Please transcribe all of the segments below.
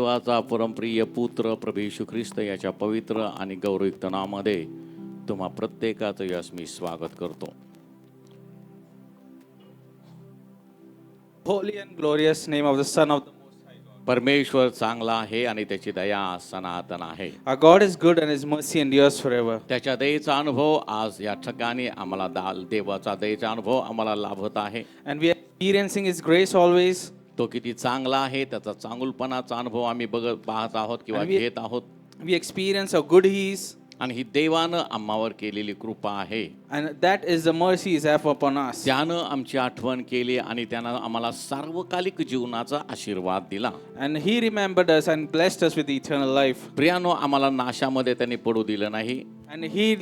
देवाचा परमप्रिय पुत्र प्रभू येशू ख्रिस्त याच्या पवित्र आणि गौरवयुक्त नावामध्ये तुम्हा प्रत्येकाचं यश मी स्वागत करतो. Holy and glorious name of the Son of the Most High God. परमेश्वर चांगला आहे आणि त्याची दया सनातन आहे. Our God is good and His mercy endures forever. त्याच्या दयेचा अनुभव आज या ठिकाणी आम्हाला देवाचा दयेचा अनुभव आम्हाला लाभत आहे. And we are experiencing His grace always. तो किती चांगला आहे त्याचा चांगुलपणाचा अनुभव आम्ही पाहत आहोत किंवा घेत आहोत. We experience how good He is. आणि ही देवानं आम्हावर केलेली कृपा आहे. And that is the mercy He has upon us. त्यानं आमची आठवण केली आणि त्यानं आम्हाला सार्वकालिक जीवनाचा आशीर्वाद दिला. And He remembered us and blessed us with eternal life. प्रियानो, आम्हाला नाशामध्ये त्यांनी पडू दिलं नाही. And He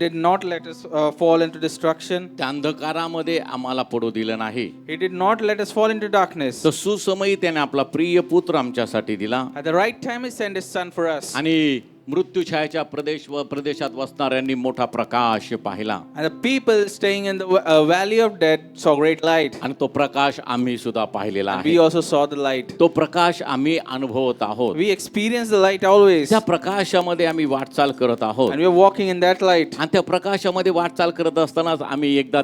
did not let us fall into destruction. त्या अंधकारामध्ये आम्हाला पडू दिलं नाही. He did not let us fall into darkness. तर सुसमयी त्याने आपला प्रिय पुत्र आमच्यासाठी दिला. At the right time He sent His Son for us. आणि मृत्यूछायाच्या प्रदेशात वसणाऱ्यांनी मोठा प्रकाश पाहिला. And the people staying in the valley of death saw great light. आणि तो प्रकाश आम्ही सुद्धा पाहिलेला And आहे. we also saw the light. तो प्रकाश आम्ही अनुभवत आहोत. We experience the light always. त्या प्रकाशामध्ये आम्ही वाटचाल करत आहोत. And we are walking in that light. आणि त्या प्रकाशामध्ये वाटचाल करत असतानाच आम्ही एकदा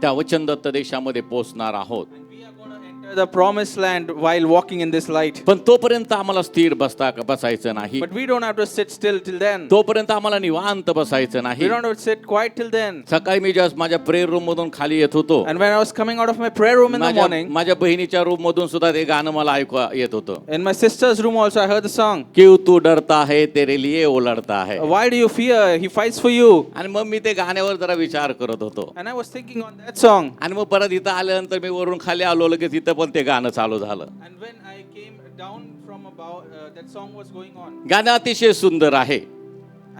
त्या वचनदत्त देशामध्ये पोहोचणार आहोत. And we are going to enter the promised land while walking in this light. पण तोपर्यंत आम्हाला स्थिर बसायचं नाही. But we don't have to sit still till then. तोपर्यंत आम्हाला निवांत बसायचं नाही. We don't have to sit quiet till then. सकाळी मी जस्ट माझ्या प्रेयर रूम मधून खाली येत होतो. And when I was coming out of my prayer room in the morning, माझ्या बहिणीच्या रूम मधून सुद्धा ते गाणं मला ऐकू येत होतं. in my sister's room also I heard the song. क्यों तू डरता है तेरे लिए वो लड़ता है. Why do you fear? He fights for you. आणि मग मी ते गाण्यावर जरा विचार करत होतो. And I was thinking on that song. आणि मग परत इथं आल्यानंतर मी वरून खाली आलो लगेच इथं पण ते गाणं चालू झालं. And when I came down from above, that song was going on. गाणं अतिशय सुंदर आहे.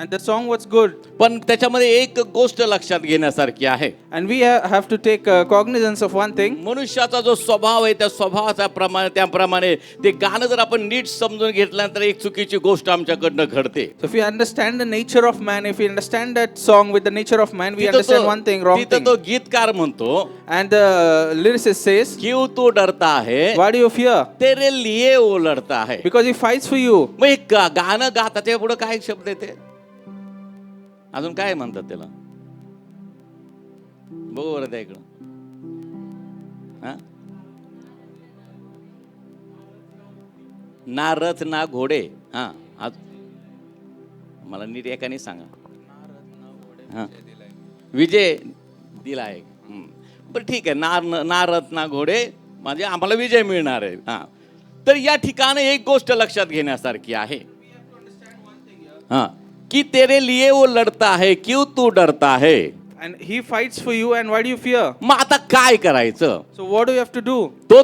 And the song was good. पण त्याच्यामध्ये एक गोष्ट लक्षात घेण्यासारखी आहे. And we have to take cognizance of one thing. मनुष्याचा जो स्वभाव आहे त्या स्वभावाचा त्याप्रमाणे ते गाणं जर आपण नीट समजून घेतल्यानंतर एक चुकीची गोष्ट आमच्याकडनं घडते. So if we understand the nature of man, if we understand that song with the nature of man, we understand one thing, wrong तिथं thing. तो गीतकार म्हणतो, And the lyricist says, क्यों तू डरता है why do you fear? तेरे लिए वो लड़ता है. Because he fights for you. मग हे गाणं गाता त्या पुढे काय शब्द येते, अजून काय म्हणतात त्याला, बघू बरं त्या इकडं. ना रथ ना घोडे. हा, आज मला नीट एकाने सांगा. हा, विजय दिलाय. बरं ठीक आहे. ना रथ ना घोडे म्हणजे आम्हाला विजय मिळणार आहे. हा, तर या ठिकाणी एक गोष्ट लक्षात घेण्यासारखी आहे. हा, कि तेरे लिए वो लड़ता है, क्यों तू डरता है. And he fights for you, and why do you fear? मग आता काय करायचं. So what do you have to do?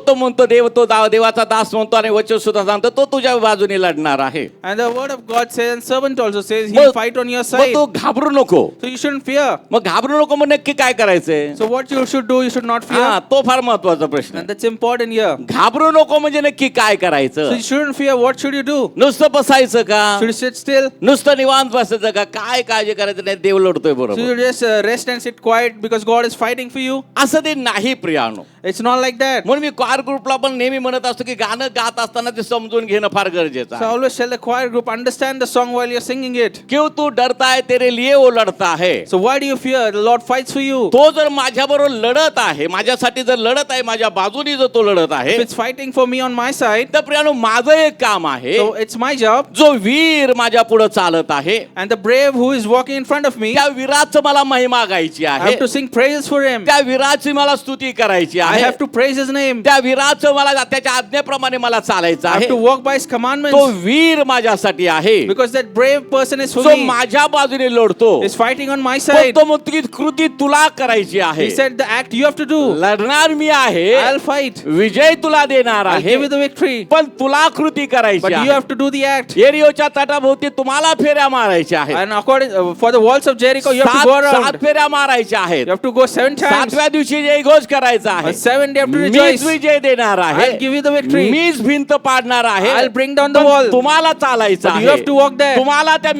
तो म्हणतो देवाचा दास म्हणतो आणि वचन सुद्धा सांगतो तो तुझ्या बाजूने लढणार आहे. And the word of God says, and servant also says, he'll fight on your side. तो घाबरू नको. So you shouldn't fear. मग घाबरू नको मग नक्की काय करायचंय. So what you should do, you should not fear. हा, तो फार महत्वाचा प्रश्न. And that's important here. घाबरू नको म्हणजे नक्की काय So करायचं. you shouldn't fear. What should you do? नुसतं बसायचं का, Should you sit still? नुसतं निवांत बसायचं का, काय काळजी करायचं नाही, देव लढतोय So बरोबर. you just rest and sit quiet because God is fighting for you? असं ते नाही प्रियानो. It's not like that. म्हणून मी क्वायर ग्रुपला पण नेहमी म्हणत असतो की गाणं गात असताना ते समजून घेणं फार गरजेचं So I आहे. always tell the choir group, understand the song while you're singing it. क्यों तू डरता है तेरे लिए वो लढता है. So why do you fear? The Lord fights for you. तो जर माझ्याबरोबर लढत आहे, माझ्यासाठी जर लढत आहे, माझ्या बाजूनी जर तो लढत आहे, If it's fighting for me on my side, तर प्रियानो माझं एक काम आहे. so it's my job. जो वीर माझ्या पुढे चालत आहे And the brave who is walking in front of me, त्या वीराचं मला महिमा गायची I आहे. have to sing praises for him. त्या वीराची मला स्तुती करायची I आहे. have to praise his name. त्या वीराचं मला त्याच्या आज्ञेप्रमाणे मला चालायचं I have आहे. to walk by his तो commandments वीर माझ्यासाठी आहे. because that brave person is for तो me. माझ्या बाजूने लढतो. Is fighting on my पण side. तो म्हणतो की कृती तुला करायची आहे. He said the act you have to do. लढणार मी आहे, I'll fight. विजय तुला देणार I'll आहे, give you the victory. पण तुला कृती करायची But you आहे. have to do the act. एरियोच्या तटाभोवती तुम्हाला फेऱ्या मारायच्या आहेत. And according for the walls of Jericho, you have to go सात around. फेऱ्या मारायच्या आहेत. You have to go 7 times. सातव्या दिवशी जयघोष करायचा आहे. On 7 day have to मीच rejoice. विजय देणार आहे, I'll give you the victory. मीच भिंत पाडणार आहे, I'll bring down the पण wall. तुम्हाला चालायचं But you have to walk आहे, there. तुम्हाला त्या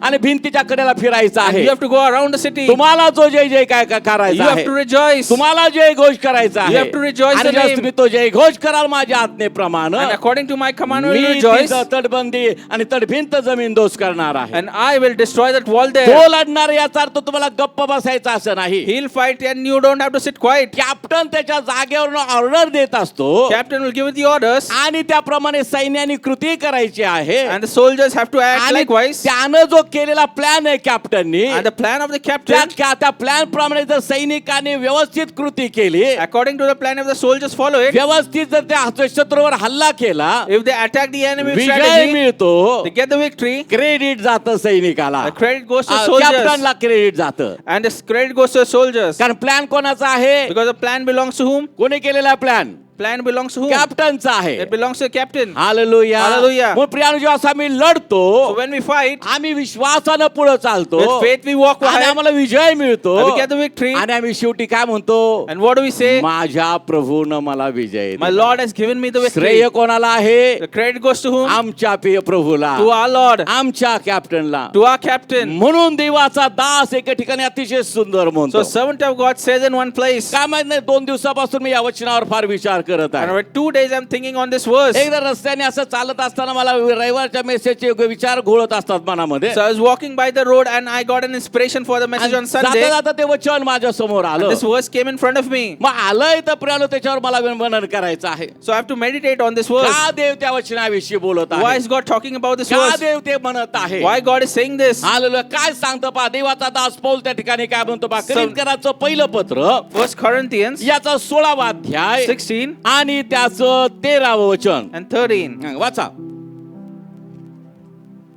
आणि भिंतीच्या कडेला फिरायचं And आहे, you have to go around the city. तुम्हाला जो जय जय काय You करायचा have आहे, to rejoice. तुम्हाला जय घोष करायचा You आहे, have to rejoice आणि the जर name. तुम्ही तो जय घोष कराल माझ्या आज्ञेप्रमाणे, And according to my commandment, me will rejoice. तिथं तटबंदी आणि तटभिंत जमीन दोष करणार आहे. And I will destroy that wall there. तो लढणार याचा अर्थ तुम्हाला गप्प बसायचं असं नाही. He'll fight and you don't have to sit quiet. Captain त्याच्या जागेवरून ऑर्डर देत असतो Captain will give the orders. आणि त्याप्रमाणे सैन्याने कृती करायची आहे. And the soldiers have to act आणि likewise. त्यानं जो केलेला प्लॅन आहे कॅप्टननी, And the plan of the captain, त्या प्लॅन प्रमाणे जर सैनिकांनी व्यवस्थित कृती केली, according to the plan, if the soldiers follow it, व्यवस्थित जर त्या शत्रूवर हल्ला केला, if they attack the enemy with विजय strategy, मिळतो, they get the victory. Credit जातं सैनिकाला, The credit goes to soldiers. कॅप्टनला क्रेडिट जातं. And the credit goes to the soldiers. कारण प्लॅन कोणाचा आहे? Because the plan belongs to whom? कोणी केलेला plan? Plan belongs to whom? कॅप्टनचा आहे. It belongs to the captain. Hallelujah. Hallelujah. मग प्रियानो जेव्हा असं आम्ही लढतो, So when we fight, आम्ही विश्वासानं पुढे चालतो, with faith we walk आणि ahead, आम्हाला विजय मिळतो, and we get the victory. आणि आम्ही शेवटी काय म्हणतो? And what do we say? माझ्या प्रभूनं मला विजय My दिला. Lord has given me the victory. श्रेय कोणाला आहे? The credit goes to whom? आमच्या प्रिय प्रभूला, To our Lord, आमच्या कॅप्टनला. to our captain. म्हणून देवाचा दास एका ठिकाणी अतिशय सुंदर म्हणतो. So servant of God says in one place, काय माहित नाही, 2 दिवसापासून मी या वचनावर फार विचार करत and आहे. for 2 days I'm thinking on this verse. एकदा रस्त्याने असं चालत असताना मला रविवारच्या मेसेजचे विचार घोळत असतात मनामध्ये. So I was walking by the road and I got an inspiration for the message on जाता Sunday. जाता ते वचन माझ्या समोर आलं. This verse came in front of me. मग आलंय तर प्रियानो त्याच्यावर मला वर्णन करायचं आहे. So I have to meditate on this verse. का देव त्या वचनाविषयी बोलत Why आहे? is God talking about this का verse? देव ते म्हणत आहे? Why God is saying this? Hallelujah. काय सांगतो पहा, देवाचा दास पौल त्या ठिकाणी काय म्हणतो पहा, करिंथकरांचं पहिलं पत्र 1 Corinthians याचा 16वा अध्याय 16 आणि त्याचं 13व वचन and 13. वाचा.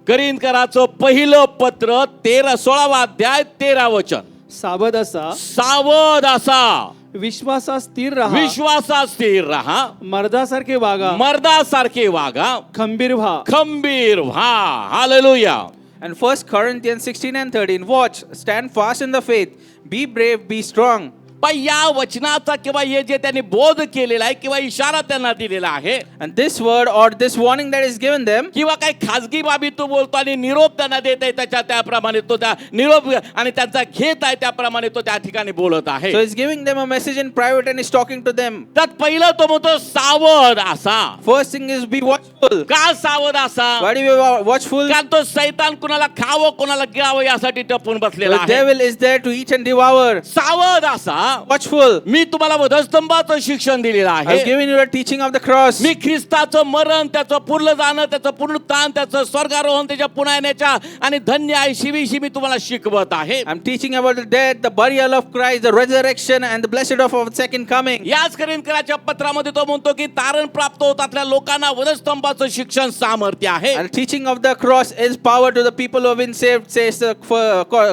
करिंथकरांचं पहिलं पत्र 16वा अध्याय 13 वचन. सावध असा, सावध असा, विश्वासात स्थिर राहा, विश्वासात स्थिर राहा, मर्दासारखे वागा, मर्दासारखे वागा, खंबीर व्हा. खंबीर व्हा. Hallelujah. And 1 Corinthians 16 and 13. Watch, stand fast in the faith, be brave, be strong. पण या वचनाचा किंवा हे जे त्यांनी बोध केलेला आहे किंवा इशारा त्यांना दिलेला आहे, And this word or this warning that is given them, किंवा काही खाजगी बाबी तो बोलतो आणि निरोप त्यांना देत आहे, त्याप्रमाणे तो त्या निरोप आणि त्यांचा घेत आहे, त्याप्रमाणे तो त्या ठिकाणी बोलत आहे. so he's giving them a message in private and he's talking to them. त्यात पहिलं तो म्हणतो सावध असा. First thing is be watchful. का सावध असा? Why do you be watchful? कारण तो सैतान कुणाला खावं कोणाला गिळावं यासाठी टपून बसलेला The आहे. devil is there to eat and devour. सावध असा. Watchful. मी तुम्हाला वधस्तंभाचं शिक्षण दिलेलं I've आहे. given you the teaching of the cross. मी ख्रिस्ताचं मरण, त्याचं पूर्ण जाणं, त्याचं पुनरुत्थान, त्याचं स्वर्गारोहण, त्याच्या पुन्हा येण्याच्या आणि धन्य आयुष्याविषयी मी तुम्हाला शिकवत आहे. I'm teaching about the death, the burial of Christ, the resurrection, and the blessed of our second coming. याच करिंथकरांच्या पत्रामध्ये तो म्हणतो की तारण प्राप्त होतातल्या लोकांना वधस्तंभाचं शिक्षण सामर्थ्य आहे. And teaching of the cross is power to the people who have been saved, says the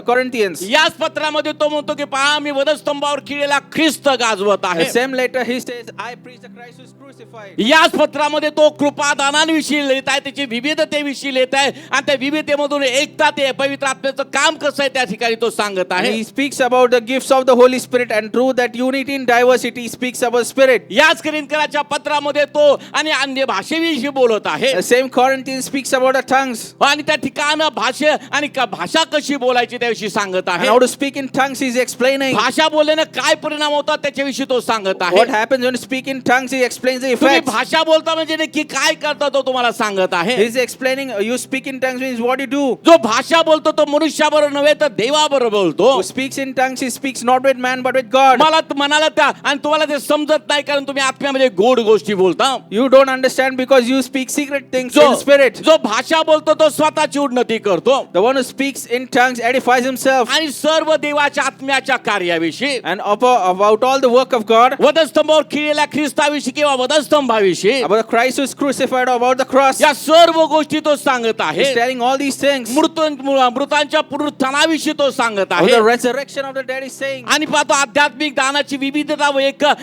Corinthians. याच पत्रामध्ये तो म्हणतो की पहा, मी वधस्तंभावर खिळलेला ख्रिस्त गाजवत The आहे. same letter he says, I preach the Christ who is crucified. याच पत्रामध्ये तो कृपादानांविषयी लिहित आहे, त्याची विविधतेविषयी लिहित आहे आणि त्या विविधतेमधून एकता, ते पवित्र आत्म्याचं काम कसं आहे त्या ठिकाणी तो सांगत And आहे. he speaks about the gifts of the Holy Spirit, and through that unity in diversity, he speaks about Spirit. याच करिंथकरांच्या पत्रामध्ये तो आणि अन्य भाषेविषयी बोलत आहे. The same Corinthians speaks about the tongues. आणि त्या ठिकाण भाषे आणि भाषा कशी बोलायची त्याविषयी सांगत And आहे. how to speak in tongues, he's explaining. भाषा बोलल्याने काय परिणाम होतात त्याच्याविषयी तो सांगत आहे. What happens when you speak in tongues, he explains the तुम्ही effects. भाषा बोलता म्हणजे नक्की काय करता तो तुम्हाला सांगत आहे. He's explaining, you speak in tongues means what you do. जो भाषा बोलतो तो मनुष्याबरोबर नव्हे तर देवाबरोबर बोलतो. Who speaks in tongues, he speaks not with man but with God. मला मनाला त्या आणि तुम्हाला ते समजत नाही कारण तुम्ही आत्म्यामध्ये गोड गोष्टी बोलता. You don't understand because you speak secret things जो in spirit. जो भाषा बोलतो तो स्वतःची उन्नती करतो The one who speaks in tongues edifies himself. आणि सर्व देवाच्या आत्म्याच्या कार्याविषयी, And about all the work of God, वधस्तंभावर खिळलेल्या ख्रिस्ताविषयी किंवा वधस्तंभाविषयी, about the Christ who is crucified, about the cross. या सर्व गोष्टी तो सांगत आहे. He's telling all these things. मृतांच्या पुनरुत्थानाविषयी तो सांगत About आहे. the resurrection of the dead is saying. आणि पाहतो आध्यात्मिक दानाची विविधता व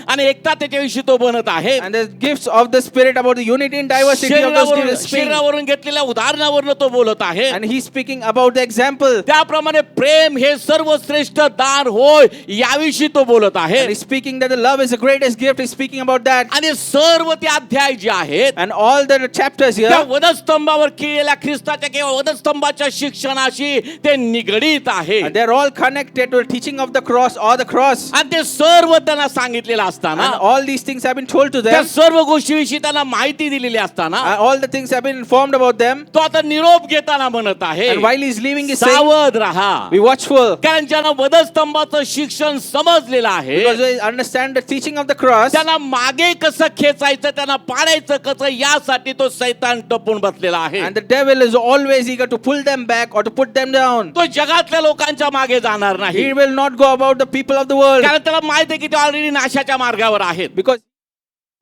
आणि एकता त्याच्याविषयी तो बनत आहे. And the gifts of the Spirit, about the unity and diversity of those gifts. शरीरावरून घेतलेल्या उदाहरणावरून तो बोलत आहे. And he's speaking about the example. त्याप्रमाणे प्रेम हे सर्वश्रेष्ठ दान होय याविषयी तो बोलत आहे. And he's speaking that the love is the greatest gift. He's speaking about that. आणि सर्व ते अध्याय जे आहेत And all the chapters त्या here, वधस्तंभावर केलेल्या ख्रिस्ताच्या किंवा वधस्तंभाच्या शिक्षणाशी ते निगडीत आहे. and they're all connected to the teaching of the cross or the cross. आणि ते सर्व त्यांना सांगितलेलं असताना And all these things have been told to त्या them. सर्व गोष्टीविषयी त्यांना माहिती दिलेली असताना And all the things have been informed about them. तो आता निरोप घेताना म्हणत आहे, And while he's leaving, he's saying, सावध राहा. be watchful. कारण ज्यांना वधस्तंभाचं शिक्षण समजलेलं आहे Because they understand the teaching of the cross. त्यांना मागे कसं खेचायचं, त्यांना पाडायचं कसं, यासाठी तो सैतान टपून बसलेला आहे. And the devil is always eager to pull them back or to put them down. तो जगातल्या लोकांच्या मागे जाणार नाही, He will not go about the people of the world. कारण त्याला माहिती आहे की ते ऑलरेडी नाशाच्या मार्गावर आहेत. Because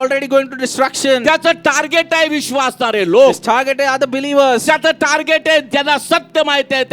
already going to destruction. त्याचं टार्गेट आहे विश्वासणारे लोक. His target are other believers. त्याचं टार्गेट आहे ज्यांना सत्य माहिती आहे,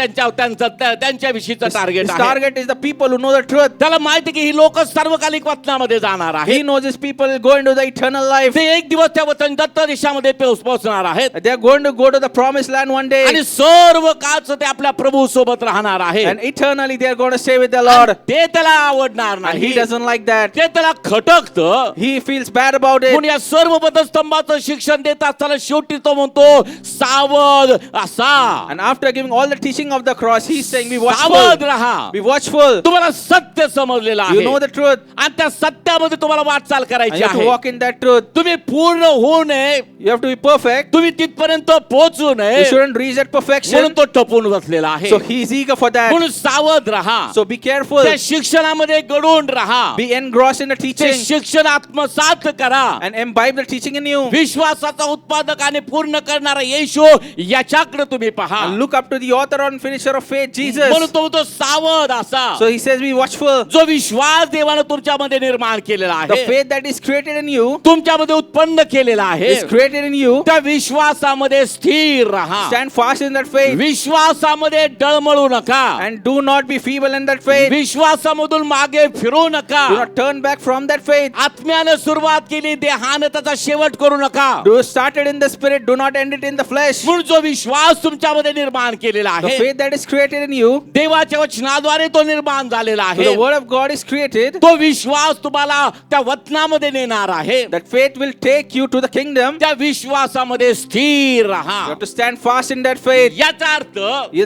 त्यांच्याविषयीचं टार्गेट His आहे. target is the people who know the truth. त्याला माहिती आहे की ही लोक सर्वकालिक वचनामध्ये जाणार He आहेत. knows his people will go into the eternal life. ते एक दिवस त्या वचन दत्त देशामध्ये पोहोचणार आहेत They are going to go to the promised land one day. आणि सर्व काळचं ते आपल्या प्रभू सोबत राहणार आहे. And eternally they are going to stay with the Lord. ते त्याला आवडणार And नाही, he doesn't like that. ते त्याला खटकतं. He feels bad about it. म्हणून या सर्व वधस्तंभाचं शिक्षण देत असताना शेवटी तो म्हणतो सावध असा. And after giving all the teaching of the cross, he's saying, be सावध watchful. राहा. Be watchful. तुम्हाला सत्य समजलेलं You आहे know the truth. आणि त्या सत्यामध्ये तुम्हाला वाटचाल And करायची you have to आहे. walk in that truth. तुम्ही पूर्ण होऊ नये, You have to be perfect. तुम्ही तिथपर्यंत पोहोचू नये, You shouldn't reach that perfection. म्हणून तो टपून बसलेला आहे. So he's eager for that. म्हणून सावध राहा. So be careful. त्या शिक्षणामध्ये गडून राहा. Be engrossed in the ते teaching शिक्षण आत्मसात करा. and imbibe the teaching in you. विश्वासाचा उत्पादक आणि पूर्ण करणारा येशू याच्याकडे तुम्ही पहा. And look up to the author and finisher of faith, Jesus. म्हणून तो म्हणतो सावध असा. So he says, be watchful. जो विश्वास देवानं तुमच्यामध्ये निर्माण केलेला The आहे, faith that is created in you तुमच्यामध्ये उत्पन्न केलेला आहे, is created in you. त्या विश्वासामध्ये स्थिर राहा. Stand fast in that faith विश्वासामध्ये डळमळू नका. and do not be feeble in that faith. विश्वासामधून मागे फिरू नका. Do not turn back from that faith. आत्म्याने सुरुवात केली, देहाने त्याचा शेवट करू नका. Do started in the spirit, do not end it in the flesh. म्हणून जो विश्वास तुमच्यामध्ये निर्माण केलेला The आहे, faith that is created in you, देवाच्या वचनाद्वारे तो निर्माण झालेला so आहे, the word of God is created. तो विश्वास तुम्हाला त्या वचनामध्ये नेणार आहे. That faith will take you to the kingdom. त्या विश्वासामध्ये स्थिर You राहा. have to stand fast in that faith. याचा अर्थ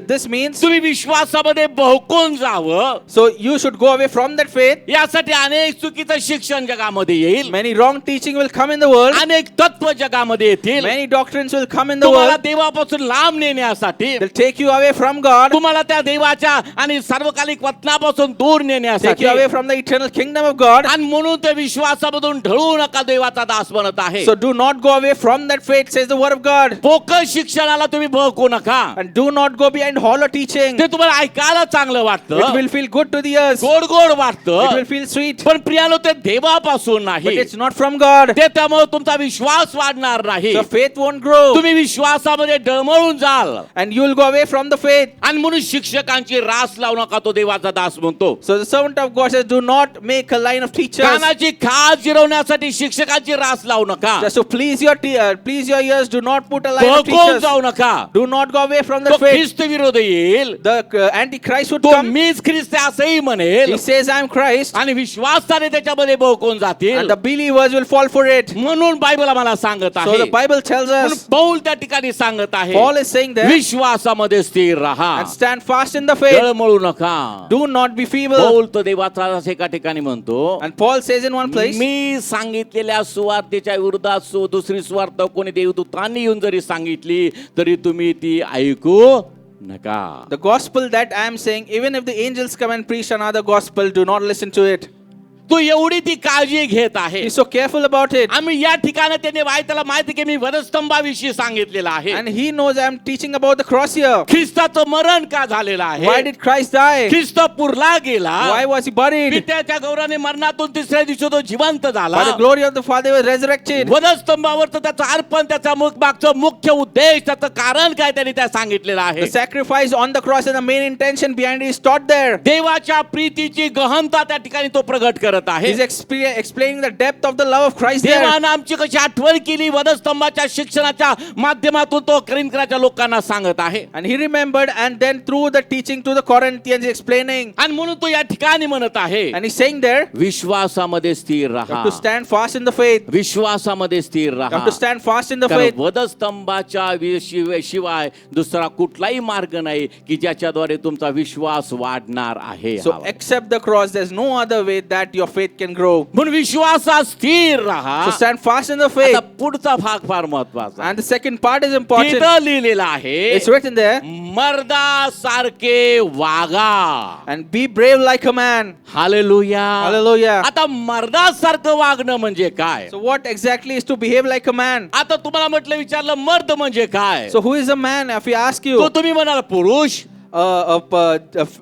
This means तुम्ही विश्वासामध्ये बहकून जावं, so you should go away from that faith. यासाठी अनेक चुकीचं शिक्षण जगामध्ये येईल, Many wrong teaching will come in the world. अनेक तत्व जगामध्ये येतील. Many doctrines will come in the तुम्हाला world. देवापासून लांब नेण्यासाठी, They'll take you away from God. तुम्हाला त्या देवाच्या आणि सार्वकालिक वचनापासून दूर Take नेण्यासाठी, you away from the eternal kingdom of God. आणि म्हणून ते विश्वासामधून ढळू नका, देवाचा दास बनत आहे. So do not go away from that faith, says the word of God. पोकळ शिक्षणाला तुम्ही बहकू नका. And do not go behind hollow teaching. ते तुम्हाला ऐकायला चांगलं It वाटतं, will feel good to the ears. गोड गोड It वाटतं, will feel sweet. पण प्रियानो ते देवापासून But नाही. it's not from God. ते त्यामुळे तुमचा विश्वास वाढणार नाही. The faith won't grow. तुम्ही विश्वासामध्ये डळमळून जाल, And you will go away from the faith. आणि म्हणून शिक्षकांची रास लावू नका, तो देवाचा दास म्हणतो. So the servant of God says, do not make a line of teachers. कानाची खास जिरवण्यासाठी शिक्षकांची रास लावू नका. Just to please your ears, do not put a line of बहकून teachers. जाऊ नका. Do not go away from तो the faith. ख्रिस्त विरोध येईल, The Antichrist would तो come. मीच ख्रिस्त आहे असंही म्हणेल, He says, I am Christ. आणि विश्वासाने त्याच्यामध्ये बहकून जातील. And the believers will fall for it. म्हणून बायबल आम्हाला सांगत So आहे, the Bible tells म्हणून us, पौल त्या ठिकाणी सांगत आहे, Paul is saying that, विश्वासामध्ये स्थिर राहा, and stand fast in the faith. डळमळू नका. Do not be feeble. Paul तर देवाचा दास एका ठिकाणी म्हणतो, And Paul says in one place, मी सांगितलेल्या सुवार्तेच्या विरोधात दुसरी सुवार्ता कोणी देवदूतांनी येऊन जरी सांगितली तरी तुम्ही ती ऐकू नका. the gospel that I am saying, even if the angels come and preach another gospel, do not listen to it. तो एवढी ती काळजी घेत आहे. He's so careful about it. आम्ही या ठिकाणी त्याने त्याला माहिती की मी वधस्तंभाविषयी सांगितलेलं आहे. And he knows I am teaching about the cross here. ख्रिस्ताचं मरण का झालेलं आहे, Why did Christ die? ख्रिस्त पुरला गेला, Why was he buried? पित्याच्या गौरवाने मरणातून तिसऱ्या दिवशी तो जिवंत झाला. By the glory of the Father, he was resurrected. वधस्तंभावर त्याचं अर्पण, त्याचा मागचं मुख्य उद्देश, त्याचं कारण काय त्यांनी त्या सांगितलेलं आहे. The sacrifice on the cross and the main intention behind it is taught there. देवाच्या प्रीतीची गहनता त्या ठिकाणी तो प्रगट करत करत आहे. He's explaining the depth of the love of Christ there. देवानं आमची कशी आठवण केली वधस्तंभाच्या शिक्षणाच्या माध्यमातून तो करिंथच्या लोकांना सांगत आहे. And he remembered, and then through the teaching to the Corinthians, he's explaining. आणि म्हणून तो या ठिकाणी म्हणत आहे And he's saying there, विश्वासामध्ये स्थिर you राहा. have to stand fast in the faith. विश्वासामध्ये स्थिर You राहा. have to stand fast in the कारण faith. वधस्तंभाच्या शिवाय दुसरा कुठलाही मार्ग नाही की ज्याच्याद्वारे तुमचा विश्वास वाढणार आहे. So except the cross, there's no other way that your faith can grow. म्हणून विश्वासात स्थिर राहा. So stand fast in the faith. आता पुढचा भाग फार महत्वाचा आहे. And the second part is important. तिथं लिहिलेलं आहे It's written there. मर्दासारखे वागा. And be brave like a man. Hallelujah. Hallelujah. आता मर्दासारखं वागणं म्हणजे काय? So what exactly is to behave like a man? आता तुम्हाला म्हटलं विचारलं मर्द म्हणजे काय? So who is a man? If we ask तो you, तुम्ही म्हणाल पुरुष. a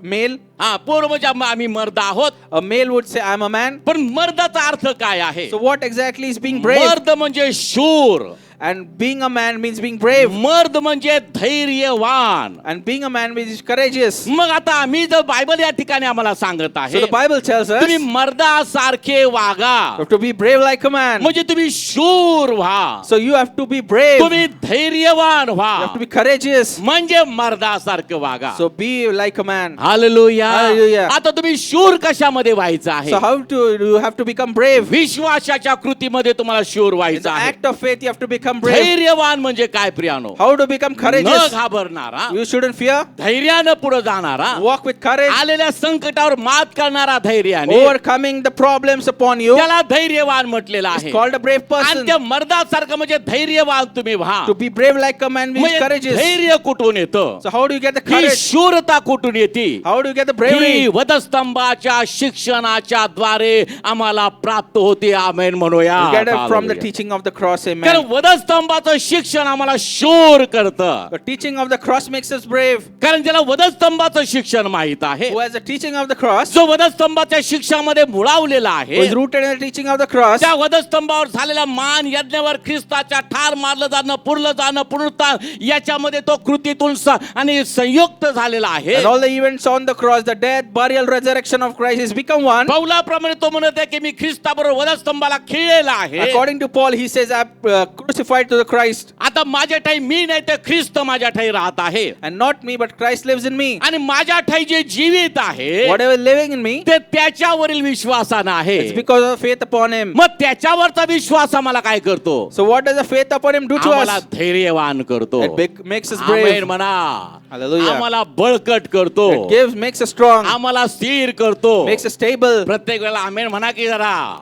male, हा पोर म्हणजे आम्ही मर्द आहोत. a male would say, I'm a man. पण मर्दाचा अर्थ काय आहे? So what exactly is being brave? मर्द म्हणजे शूर. And being a man means being brave. मर्द म्हणजे धैर्यवान. And being a man means courageous. मग आता आम्ही जर बायबल या ठिकाणी आम्हाला सांगत So आहे the Bible tells us तुम्ही you मर्दासारखे वागा. have to be brave like a man. म्हणजे तुम्ही शूर व्हा. So you have to be brave. You तुम्ही धैर्यवान व्हा. have to be courageous. म्हणजे मर्दासारखं वागा. So be like a man. Hallelujah. Hallelujah. आता तुम्ही शूर कशामध्ये व्हायचं आहे? So how to you have to become brave? विश्वासाच्या कृतीमध्ये तुम्हाला शूर In व्हायचं the आहे. act of faith, you have to become brave. धैर्यवान म्हणजे काय प्रियानो? How to become न courageous? घाबरणारा, You shouldn't fear. धैर्यानं पुढे जाणारा, Walk with courage. आलेल्या संकटावर मात करणारा धैर्याने, Overcoming the problems upon you. त्याला धैर्यवान म्हटलेलं It's आहे. called a brave आणि person. त्या मर्दासारखं म्हणजे धैर्यवान तुम्ही व्हा. To be brave like a man means म्हणजे courageous. धैर्य कुठून येतं? So how do you get the he courage? शूरता कुठून येते? How do you get the he bravery? वधस्तंभाच्या शिक्षणाच्या द्वारे आम्हाला प्राप्त होते. आमेन म्हणूया. You get it from the hallelujah. teaching of the cross. कारण Amen. वधस्तंभाचं शिक्षण आम्हाला शूर करतं. The teaching of the cross makes us brave. कारण ज्याला वधस्तंभाचं शिक्षण माहित आहे, Who has the teaching of the cross, जो वधस्तंभाच्या शिक्षणामध्ये मुळावलेला who आहे, is rooted in the teaching of the cross, त्या वधस्तंभावर झालेला मान यज्ञावर ख्रिस्ताच्या ठार मारलं जाणं, पुरलं जाणं, पुनरुत्थान याच्यामध्ये तो कृतीतून आणि संयुक्त झालेला आहे. and all the events on the cross, the death, burial, resurrection of Christ has become one. पौलाप्रमाणे तो म्हणत आहे की मी ख्रिस्ताबरोबर वधस्तंभाला खिळलेला आहे. According to Paul, he says, I'm crucified to the Christ. आता माझ्या ठाई मी नाही तर ख्रिस्त माझ्या ठाई राहत आहे. And not me, but Christ lives in me. आणि माझ्या ठाई जे जीवित आहे Whatever is living in me, ते त्याच्यावरील विश्वासानं आहे. it's because of faith upon him. मग त्याच्यावरचा विश्वास आम्हाला काय करतो? So what does the faith upon him do to आम्हाला us? धैर्यवान करतो. It makes us amen brave. म्हणा. Hallelujah. आम्हाला बळकट करतो. It makes us strong, आम्हाला स्थिर करतो. makes us stable. प्रत्येक वेळेला आमेन म्हणा की जरा.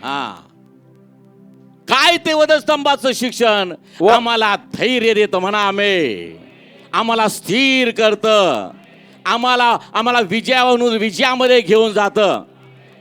हा काय ते वधस्तंभाचं शिक्षण व- आम्हाला धैर्य देतं म्हणा. आम्हाला स्थिर करतं. आम्हाला विजयामध्ये घेऊन जातं.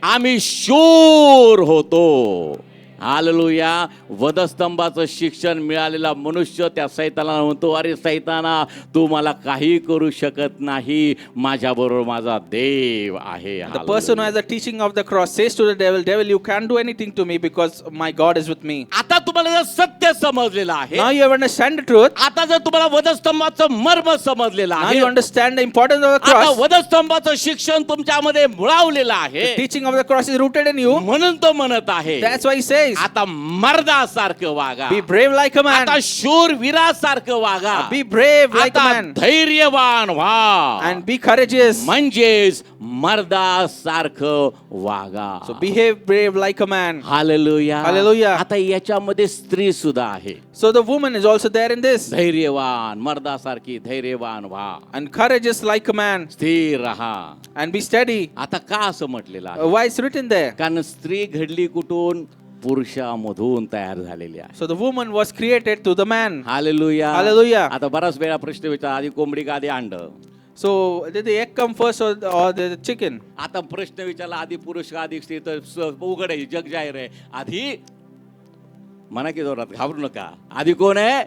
आम्ही शूर होतो. हालेलुया. वधस्तंभाचं शिक्षण मिळालेला मनुष्य त्या सैतानाला म्हणतो, अरे सैताना तू मला काही करू शकत नाही, माझ्या बरोबर माझा देव आहे. The person who has the teaching of the cross says to the devil, devil, you can't do anything to me because my God is with me. आता तुम्हाला जर सत्य समजलेलं आहे, Now you understand the truth. आता जर तुम्हाला वधस्तंभाचं मर्म समजलेलं Now आहे, you understand the importance of the आता cross. वधस्तंभाचं शिक्षण तुमच्यामध्ये मुळावलेलं आहे, The teaching of the cross is rooted in you. म्हणून तो म्हणत आहे That's why he says, आता मर्दासारखं वागा. be brave like a man. आता शूरवीरासारखं वागा. Be brave like a आता man. धैर्यवान व्हा. And be courageous. म्हणजेच मर्दासारखं वागा. So behave brave like a man. Hallelujah. Hallelujah. आता याच्यामध्ये स्त्री सुद्धा आहे. So the woman is also there in this. धैर्यवान मर्दासारखी धैर्यवान व्हा. And courageous like a man. स्थिर राहा. And be steady. आता का असं म्हटलेलं आहे? Why it's written there? कारण स्त्री घडली कुठून? पुरुषामधून तयार झालेली आहे. So the woman was created to the man. Hallelujah. Hallelujah. आता बराच वेळा प्रश्न विचार, आधी कोंबडी का आधी अंड? So did the egg come first or the chicken? आता प्रश्न विचारला आधी पुरुष का आधी स्त्री, तर उघड आहे, जग जाहीर आहे. आधी म्हणा की जोरात, घाबरू नका. आधी कोण आहे?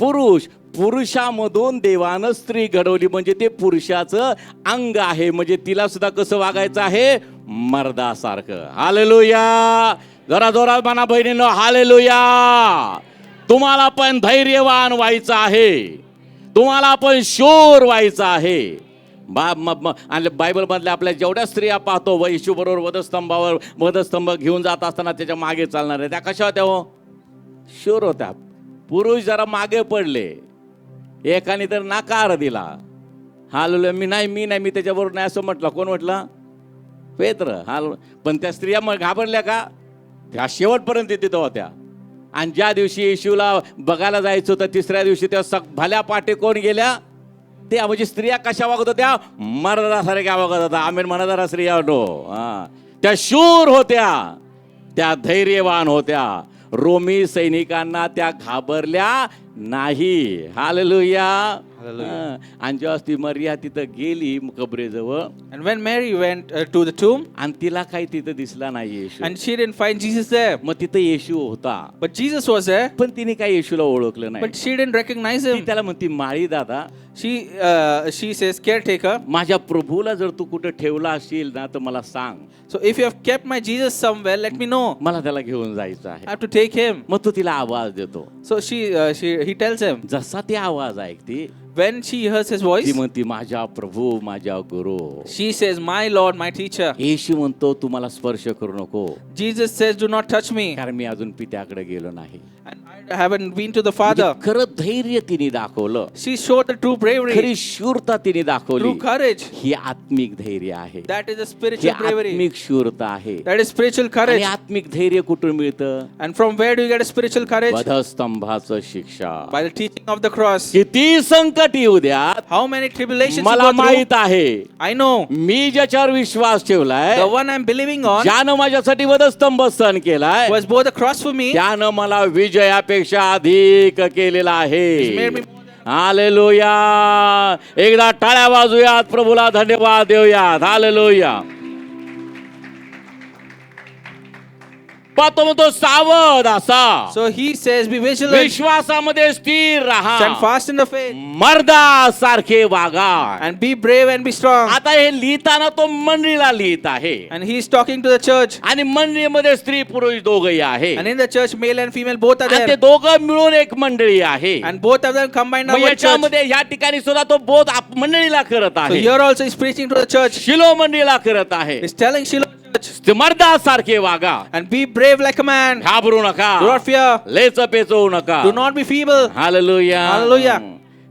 पुरुष. पुरुषामधून देवानं स्त्री घडवली म्हणजे ते पुरुषाचं अंग आहे. म्हणजे तिला सुद्धा कसं वागायचं आहे? मर्दासारखं. हालेलुया. जरा जोरात म्हणा बहिणींनो, हालेलुया. तुम्हाला पण धैर्यवान व्हायचं आहे. तुम्हाला पण शूर व्हायचं आहे. आणि बायबल मधल्या आपल्या जेवढ्या स्त्रिया पाहतो व येशू बरोबर वधस्तंभ घेऊन जात असताना त्याच्या मागे चालणार आहे, त्या कशा होत्या हो? शूर होत्या. पुरुष जरा मागे पडले, एकाने तर नाकार दिला, हाल मी नाही मी त्याच्याबरोबर नाही असं म्हटलं. कोण म्हटलं? पेत्र. हाल. पण त्या स्त्रिया मग घाबरल्या का? त्या शेवटपर्यंत तिथं होत्या. आणि ज्या दिवशी येशूला बघायला जायचं होतं तिसऱ्या दिवशी त्या भल्या पाटे कोण गेल्या? त्या म्हणजे स्त्रिया कशा वागत होत्या? मर्दासारख्या वागत होत्या. आम्ही म्हणणारा स्त्रिया होतो. त्या शूर होत्या, त्या धैर्यवान होत्या. रोमी सैनिकांना त्या घाबरल्या नाही. हालेलुया. आणि जेव्हा ती मरिया तिथं गेली कबरेजवळ, And when Mary went to the tomb, आणि तिला काही तिथं दिसला नाही येशू. and she didn't find Jesus there, मग तिथं येशू होता, but Jesus was there, पण तिने काही येशूला ओळखलं नाही. but she didn't recognize ती him. त्याला म्हणती, माळी दादा, She says, caretaker, माझ्या प्रभूला जर तू कुठं ठेवला असेल ना तर मला सांग, so if you have kept my Jesus somewhere, let me know. मला त्याला घेऊन जायचं I आहे. have to take him. मग तो तिला आवाज देतो. So he tells him. जसा ती आवाज ऐकते, When she hears his voice, ती म्हणती, माझा प्रभू, माझा गुरु. she says, my Lord, my teacher. येशू म्हणतो, तू मला स्पर्श करू नको, Jesus says, do not touch me. कारण मी अजून पित्याकडे गेलो नाही. And I haven't been to the Father. म्हणजे खरं धैर्य तिने दाखवलं, She showed the true bravery, खरी शूरता तिने दाखवली. true courage. ही आत्मिक धैर्य आहे, That is a he spiritual bravery. आत्मिक शूरता आहे. That is spiritual आणि courage. आत्मिक धैर्य कुठून मिळतं? And from where do you get a spiritual courage? वधस्तंभाचं शिक्षा. By the teaching of the cross. किती संकट येऊ द्यात, How many tribulations मला you go through? माहित आहे, I know. मी ज्याच्यावर विश्वास ठेवलाय, The one I'm believing on ज्यानं माझ्यासाठी वधस्तंभ सहन केलाय, was bore the cross for me. त्यानं मला विजयापेक्षा अधिक केलेला He's made आहे. me more than- hallelujah. एकदा टाळ्या वाजूयात, प्रभूला धन्यवाद देऊयात. हालेलुया. पाहतो म्हणतो, सावध असा, So he says, be vigilant, विश्वासामध्ये स्थिर राहा, stand fast in the faith, मर्दासारखे वागा. and be brave and be strong. आता हे लिहिताना तो मंडळीला लिहित आहे, And he is talking to the church. आणि मंडळीमध्ये स्त्री पुरुष दोघही आहे, And in the church, male and female both are आणि ते there. दोघं मिळून एक मंडळी आहे. And both of them combined मग are one church. याच्यामध्ये या ठिकाणी सुद्धा तो बोध मंडळीला करत So आहे, here also he's preaching to the church. शिलो मंडळीला करत आहे. He's telling Shiloh church, ते मर्दासारखे वागा, and be brave like a man. घाबरू नका, Do not fear. लेच पेचवू नका. Do not be feeble. Hallelujah. Hallelujah.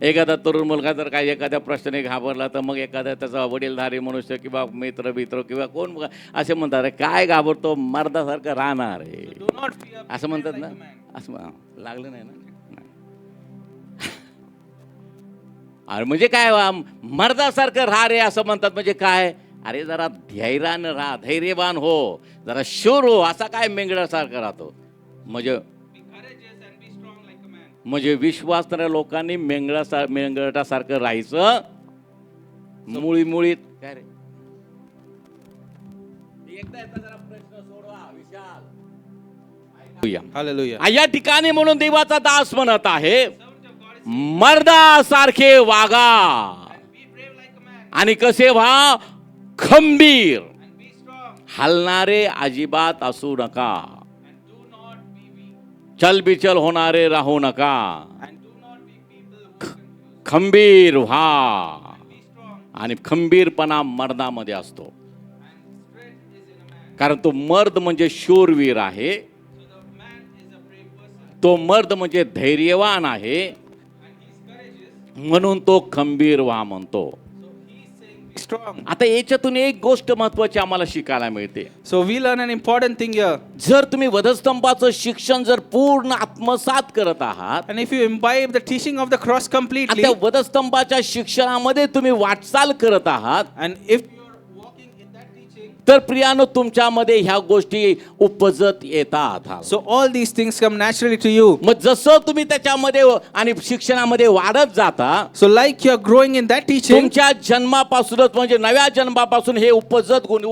एखादा तरुण मुलगा जर काही एखाद्या प्रश्नाने घाबरला तर मग एखादा त्याचा वडीलधारी मनुष्य किंवा मित्र किंवा कोण असे म्हणतात, "अरे काय घाबरतो, मर्दासारखं राहणार आहे," Do not fear. असं म्हणतात ना. असं लागलं नाही ना. अरे म्हणजे काय, मर्दासारखं राहा रे असं म्हणतात म्हणजे काय? अरे जरा धैर्यानं राहा, धैर्यवान हो, जरा शूर हो. असा काय मेंगड्यासारखं राहतो? म्हणजे विश्वासणाऱ्या लोकांनी मेंगळटासारखं राहायचं. मुळीत काय रे, एकदा जरा प्रश्न सोडवा विशाल. Hallelujah. या ठिकाणी म्हणून देवाचा दास म्हणत आहे, मर्दासारखे वागा आणि कसे व्हा, खंबीर, हलणारे अजिबात असू नका, चलबिचल होणारे राहू नका, खंबीर व्हा. आणि खंबीरपणा मर्दामध्ये असतो, कारण तो मर्द म्हणजे शूरवीर आहे, तो मर्द म्हणजे धैर्यवान आहे, म्हणून तो खंबीर व्हा म्हणतो. Strong. आता याच्यातून एक गोष्ट महत्वाची आम्हाला शिकायला मिळते. So we learn an important thing here. जर तुम्ही वधस्तंभाचं शिक्षण जर पूर्ण आत्मसात करत आहात, And if you imbibe the teaching of the cross completely, त्या वधस्तंभाच्या शिक्षणामध्ये तुम्ही वाटचाल करत आहात, and if you're walking in that teaching, तर प्रियानो तुमच्यामध्ये ह्या गोष्टी उपजत येतात. so all these things come naturally to you. मग जसं तुम्ही त्याच्यामध्ये आणि शिक्षणामध्ये वाढत जाता, So like you're growing in that teaching, तुमच्या जन्मापासूनच म्हणजे नव्या जन्मापासून हे उपजत गुण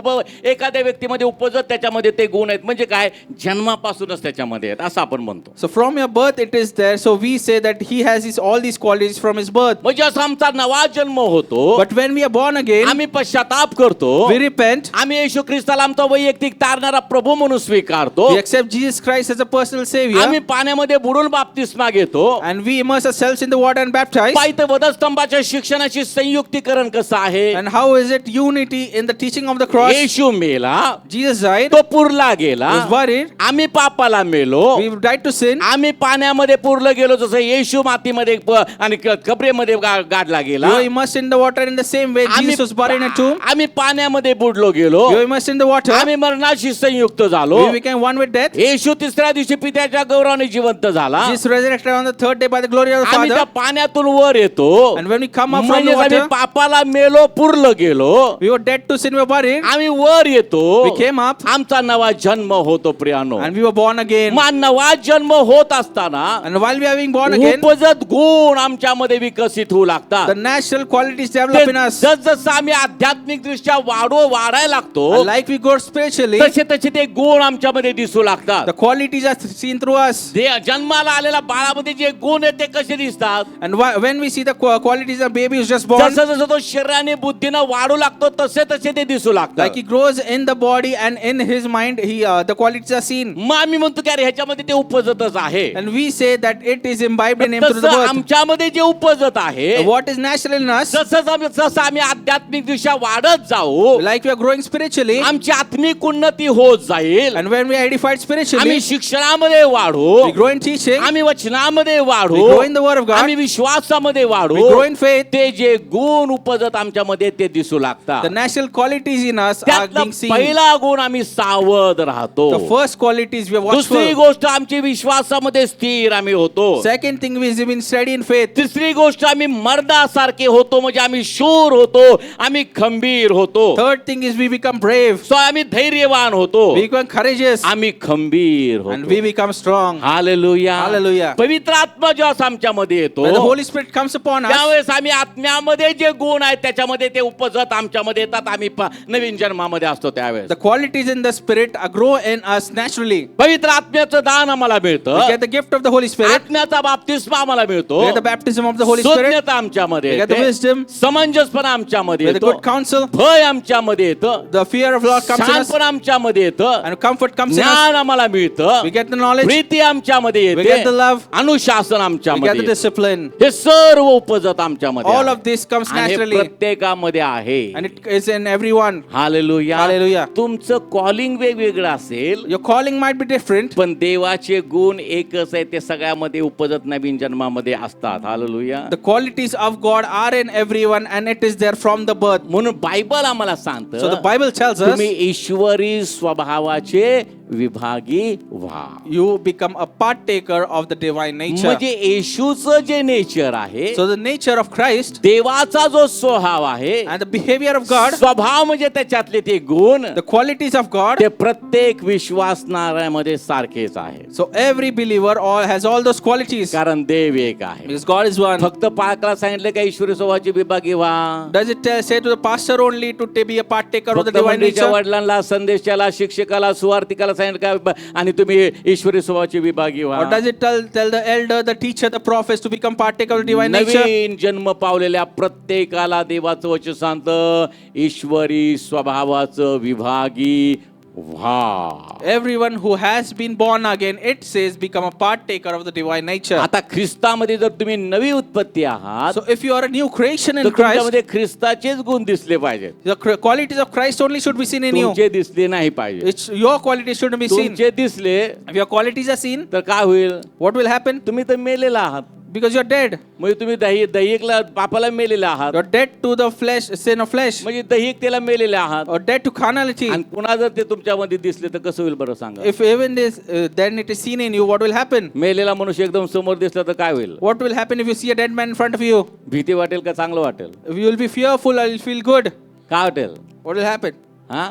एखाद्या व्यक्तीमध्ये उपजत त्याच्यामध्ये ते गुण आहेत. म्हणजे काय, जन्मापासूनच त्याच्यामध्ये आहेत असं आपण म्हणतो. so from your birth it is there. So we say that he has all these qualities from his birth. म्हणजे असं आमचा नवा जन्म होतो, But when we are born again, आम्ही पश्चाताप करतो, we repent, आम्ही येशू ख्रिस्ताला आमचा वैयक्तिक तारणारा प्रभू म्हणून स्वीकारतो, we accept Jesus Christ as a personal Savior, आम्ही पाण्यामध्ये बुडून बाप्तिस्मा घेतो, and we immerse ourselves in the water and baptize. पाहिजे वधस्तंभाच्या शिक्षणाची संयुक्तीकरण कसं आहे? And how is it unity in the teaching of the cross? येशू मेला, Jesus died, तो पुरला गेला, was buried, आम्ही पापाला मेलो, we died to sin, आम्ही पाण्यामध्ये पुरलं गेलो जसं येशू मातीमध्ये आणि कबरेमध्ये गाडला गेला, we were immersed in the water in the same way Jesus was buried in a tomb, आम्ही पाण्यामध्ये बुडलो गेलो, we were immersed in the water, आम्ही मरणाशी संयुक्त झालो, we became one with death. येशू तिसऱ्या दिवशी पित्याच्या गौरवाने जिवंत झाला, Jesus resurrected on the third day by the glory of the आम्ही त्या Father. पाण्यातून वर येतो, And when we come up from म्हणजे the आम्ही water, पापाला मेलो, पुरलं गेलो, we were dead to sin, we were buried, आम्ही वर येतो, we came up, आमचा नवा जन्म होतो प्रियानो. and we were born again. मग नवा जन्म होत असताना And while we are being born again, उपजत गुण आमच्यामध्ये विकसित होऊ लागतात. the natural qualities develop in us. जसं आम्ही आध्यात्मिक दृष्ट्या वाढायला लागतो, And like we grow spiritually, तसे तसे ते गुण आमच्यामध्ये दिसू लागतात. the qualities are seen through us. ते जन्माला आलेल्या बाळामध्ये जे गुण आहेत ते कसे दिसतात? And when we see the qualities of baby who's just born, जसं जसं तो शरीराने बुद्धीनं वाढू लागतो तसे तसे ते दिसू like लागतात. he grows in the body and in his mind, the qualities are seen. मग आम्ही म्हणतो की अरे ह्याच्यामध्ये ते उपजतच आहे. And we say that it is imbibed in him through the तसं birth. आमच्यामध्ये जे उपजत आहे, What is natural in us, जसं आम्ही आध्यात्मिक दृष्ट्या वाढत जाऊ, like we are growing spiritually, आमची आत्मिक उन्नती होत जाईल. and when we are edified spiritually, आम्ही शिक्षणामध्ये वाढू, we grow in teaching, आम्ही वचनामध्ये वाढू, we grow in the word of God, आम्ही विश्वासामध्ये वाढू, we grow in faith. ते जे गुण उपजत आमच्यामध्ये ते दिसू लागतात. The natural qualities in us are त्यातला being seen. पहिला गुण आम्ही सावध राहतो. The first qualities we are दुसरी watchful. गोष्ट आमची विश्वासामध्ये स्थिर आम्ही होतो. Second thing is being steady in faith. तिसरी गोष्ट आम्ही मर्दासारखे होतो, म्हणजे आम्ही शूर होतो, आम्ही खंबीर होतो. Third thing is we become brave. So आम्ही धैर्यवान होतो, We become courageous, आम्ही खंबीर and होतो. we become strong. Hallelujah. Hallelujah. पवित्र आत्मा जेव्हा आमच्यामध्ये येतो, When the Holy Spirit comes upon us, त्यावेळेस आम्ही आत्म्यामध्ये जे गुण आहेत त्याच्यामध्ये ते उपजत आमच्यामध्ये येतात. आम्ही नवीन जन्मामध्ये असतो त्यावेळेस the qualities in the Spirit grow in us naturally. पवित्र आत्म्याचं दान आम्हाला We मिळतं, get the gift of the Holy Spirit. आत्म्याचा बाप्तिस्मा आम्हाला मिळतो, We get the baptism of the Holy Spirit. सुज्ञता आमच्यामध्ये We get the येते, wisdom. समंजसपणा आमच्यामध्ये We get the येतो, good counsel. भय आमच्यामध्ये येतं, The fear of Lord comes in us, शहाणपण आमच्यामध्ये येतं, and comfort comes in us. ज्ञान आम्हाला मिळतं, We get the knowledge. Preeti आमच्यामध्ये We get the येते, love. अनुशासन We get आमच्यामध्ये the येतं. discipline. हे सर्व उपजत आमच्यामध्ये All आहे. of this comes आणि हे naturally, प्रत्येकामध्ये आहे. and it is in everyone. Hallelujah. Hallelujah. तुमचं कॉलिंग वेगवेगळं असेल, Your calling might be different, पण देवाचे गुण एकच आहे, ते सगळ्यामध्ये उपजत नवीन जन्मामध्ये असतात. Hallelujah. the qualities of God are in everyone, and it is there from the birth. म्हणून बायबल आम्हाला So the सांगतं Bible tells us तुम्ही ईश्वरी स्वभावाचे विभागी व्हा. you become a partaker of the divine nature. म्हणजे येशूचं जे नेचर आहे, So the nature of Christ देवाचा जो स्वभाव आहे, and the behavior of God, स्वभाव म्हणजे त्याच्यातले ते गुण, the qualities of God. ते प्रत्येक विश्वासणाऱ्यामध्ये सारखेच आहे. So every believer all has all those qualities कारण देव एक आहे. because God is one. फक्त पाळकाला सांगितलं का ईश्वरी स्वभावाची विभागी व्हा? Does it say to the pastor only to be a partaker of the फक्त divine मंडळीच्या nature? वडिलांना, संदेशाला, शिक्षकाला, सुवार्तिकाला सांगितलं का आणि तुम्ही ईश्वरी स्वभावाची विभागी व्हा? Or does it tell the elder, the teacher, the prophets to become partaker of the divine nature? नवीन जन्म पावलेल्या प्रत्येकाला देवाचं वचन सांगतं ईश्वरी स्वभावाचं विभागी व्हा. Everyone who has been born again, it says, become a partaker of the divine nature. आता ख्रिस्तामध्ये जर तुम्ही नवी उत्पत्ती आहात, So if you are a new creation तर in Christ, तुमच्यामध्ये ख्रिस्ताचेच गुण दिसले पाहिजेत, the qualities of Christ only should be seen in you. तुमचे दिसले नाही पाहिजे. It's your qualities shouldn't be seen. तुमचे दिसले If your qualities are seen, तर काय होईल? what will happen? तुम्ही तर मेलेला आहात, Because you're dead. म्हणजे तुम्ही दैहिकला पापाला मेलेले आहात, You're dead to the flesh, sin of flesh, म्हणजे दैहिकतेला मेलेले आहात. or dead to carnality. आणि पुन्हा जर ते तुमच्यामध्ये दिसले तर कसं होईल बरं सांगा? If even this, then it is seen in you, what will happen? मेलेला मनुष्य एकदम समोर दिसला तर काय होईल? What will happen if you see a dead man in front of you? भीती वाटेल का चांगलं वाटेल? You will be fearful or you'll feel good. काय वाटेल? What will happen? हा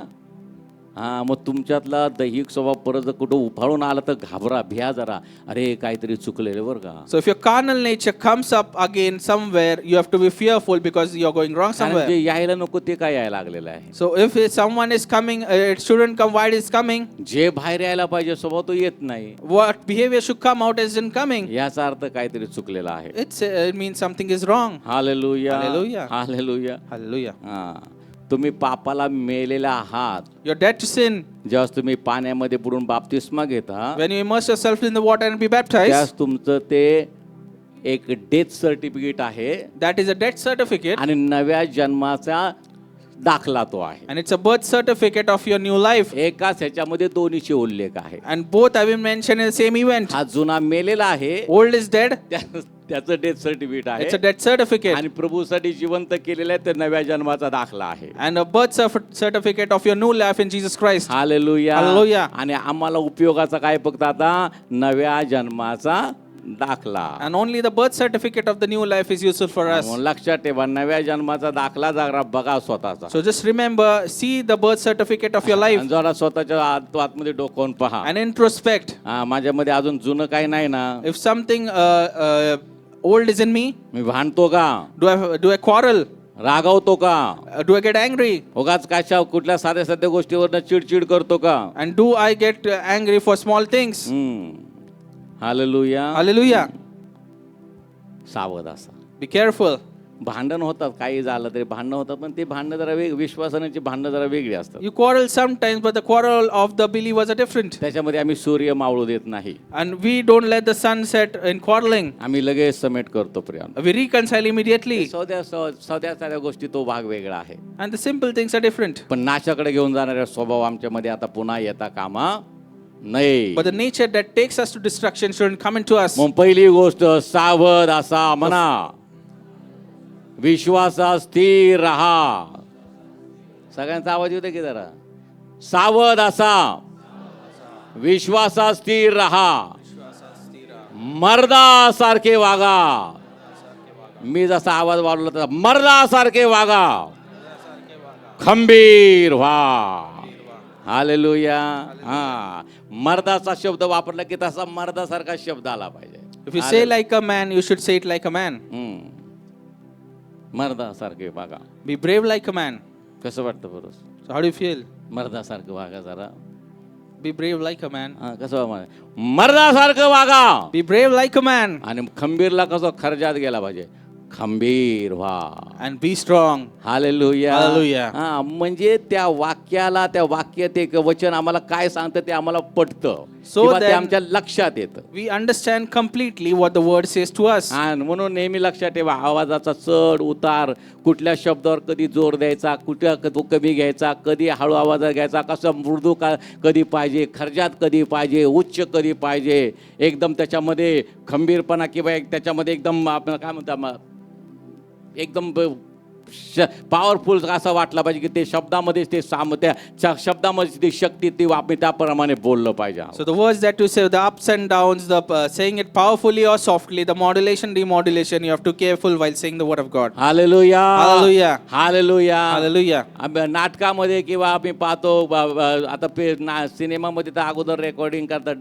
हा मग तुमच्यातला दैहिक स्वभाव परत जर कुठं उफाळून आला तर घाबरा, भ्या जरा, अरे काहीतरी चुकलेलं बरं का. So if your carnal nature comes up again somewhere, you have to be fearful because you're going wrong कारण जे somewhere. यायला नको ते काय यायला लागलेलं आहे. So if someone is coming, it shouldn't come. Why it is coming? जे बाहेर यायला पाहिजे स्वभाव तो येत नाही, What behavior should come out isn't coming. याचा अर्थ काहीतरी चुकलेला आहे. It means something is wrong. Hallelujah, Hallelujah. Hallelujah. Hallelujah. हा तुम्ही पापाला मेलेला आहात. You're dead to sin. ज्यावेळेस तुम्ही पाण्यामध्ये बुडून बाप्तिस्मा घेता When you immerse yourself in the water and be baptized, त्यास तुमचं ते एक डेथ सर्टिफिकेट आहे that is a death certificate. आणि नव्या जन्माचा दाखला तो आहे. And it's a birth certificate of your new life. एकाच ह्याच्यामध्ये दोन्हीचे उल्लेख आहे. And both have been mentioned in the same event. हा जुना मेलेला आहे, Old is dead. त्याचं डेथ सर्टिफिकेट आहे It's a death certificate. आणि प्रभूसाठी जिवंत केलेला आहे तर नव्या जन्माचा दाखला आहे. And a birth certificate of your new life in Jesus Christ. Hallelujah. Hallelujah. आणि आम्हाला उपयोगाचा काय फक्त आता नव्या जन्माचा दाखला. And only the birth certificate of the new life is useful for us. म्हणून लक्षात ठेवा, नव्या जन्माचा दाखला जरा बघा स्वतःचा. So just remember, see the birth certificate of your life आणि जरा स्वतःच्या आतमध्ये डोकावून पहा. and introspect. हा, माझ्यामध्ये अजून जुनं काही नाही ना. If something old is in me, मी भांडतो का, do I quarrel? रागावतो का, Do I get angry? उगाच कशा कुठल्या साध्या साध्या गोष्टीवर चिडचिड करतो का. And do I get angry for small things? Hallelujah. Hallelujah. सावध असा. Be careful. भांडण होतात, काही झालं तरी भांडणं होतात, पण ते भांडणं जरा विश्वासाची भांडणं जरा वेगळी असतात. You quarrel sometimes, but the quarrel of the believers are different. त्याच्यामध्ये आम्ही सूर्य मावळू देत नाही. And we don't let the sun set in quarreling. आम्ही लगेच समेट करतो प्रिया. We reconcile immediately. सध्या गोष्टी तो भाग वेगळा आहे. And the simple things are different. पण नाशाकडे घेऊन जाणारा स्वभाव आमच्यामध्ये आता पुन्हा येता कामा नाही. But the nature that takes us to destruction shouldn't come into us. मग पहिली गोष्ट, सावध असा म्हणा, विश्वासात स्थिर राहा. सगळ्यांचा आवाज येतो की जरा. सावध असा, विश्वासात स्थिर राहा, मर्दासारखे वागा. मी जसा आवाज वाढवला तसा मर्दासारखे वागा, खंबीर व्हा. हालेलुया. हा, मर्दाचा शब्द वापरला की तसा मर्दासारखा शब्द आला पाहिजे. If you say like a man, you should say it like a man. मर्दासारखे वागा. Be brave like a man. कसं वाटतं बरोबर? So how do you feel? मर्दासारखं वागा जरा. Be brave like a man. हा, कसं मर्दासारखं वागा. Be brave like a man. आणि खंबीरला कसं खर्जात गेला पाहिजे, खंबीर व्हा. And be strong. Hallelujah. Hallelujah. हा, म्हणजे त्या वाक्याला, त्या वाक्य ते वचन आम्हाला काय सांगतं ते आम्हाला पटतं, So किंवा ते then- आमच्या लक्षात येतं. We understand completely what the word says to us. आणि म्हणून नेहमी लक्षात ठेवा, आवाजाचा चढ उतार, कुठल्या शब्दावर कधी जोर द्यायचा, कुठल्या तो कमी घ्यायचा, कधी हळू आवाजात घ्यायचा, कसं मृदू कधी पाहिजे, खर्जात कधी पाहिजे, उच्च कधी पाहिजे, एकदम त्याच्यामध्ये खंबीरपणा किंवा त्याच्यामध्ये एकदम आपण काय म्हणतो एकदम पॉवरफुल असा वाटला पाहिजे की ते शब्दामध्ये ते त्या शब्दामध्ये ती शक्ती ती आपण त्याप्रमाणे बोललं पाहिजे. So the words that you say, the ups and downs, the saying it powerfully or softly, the modulation, demodulation, you have to be careful while saying the word of God. Hallelujah. Hallelujah. Hallelujah. Hallelujah. नाटकामध्ये किंवा आम्ही पाहतो आता सिनेमामध्ये तर अगोदर recording करतात,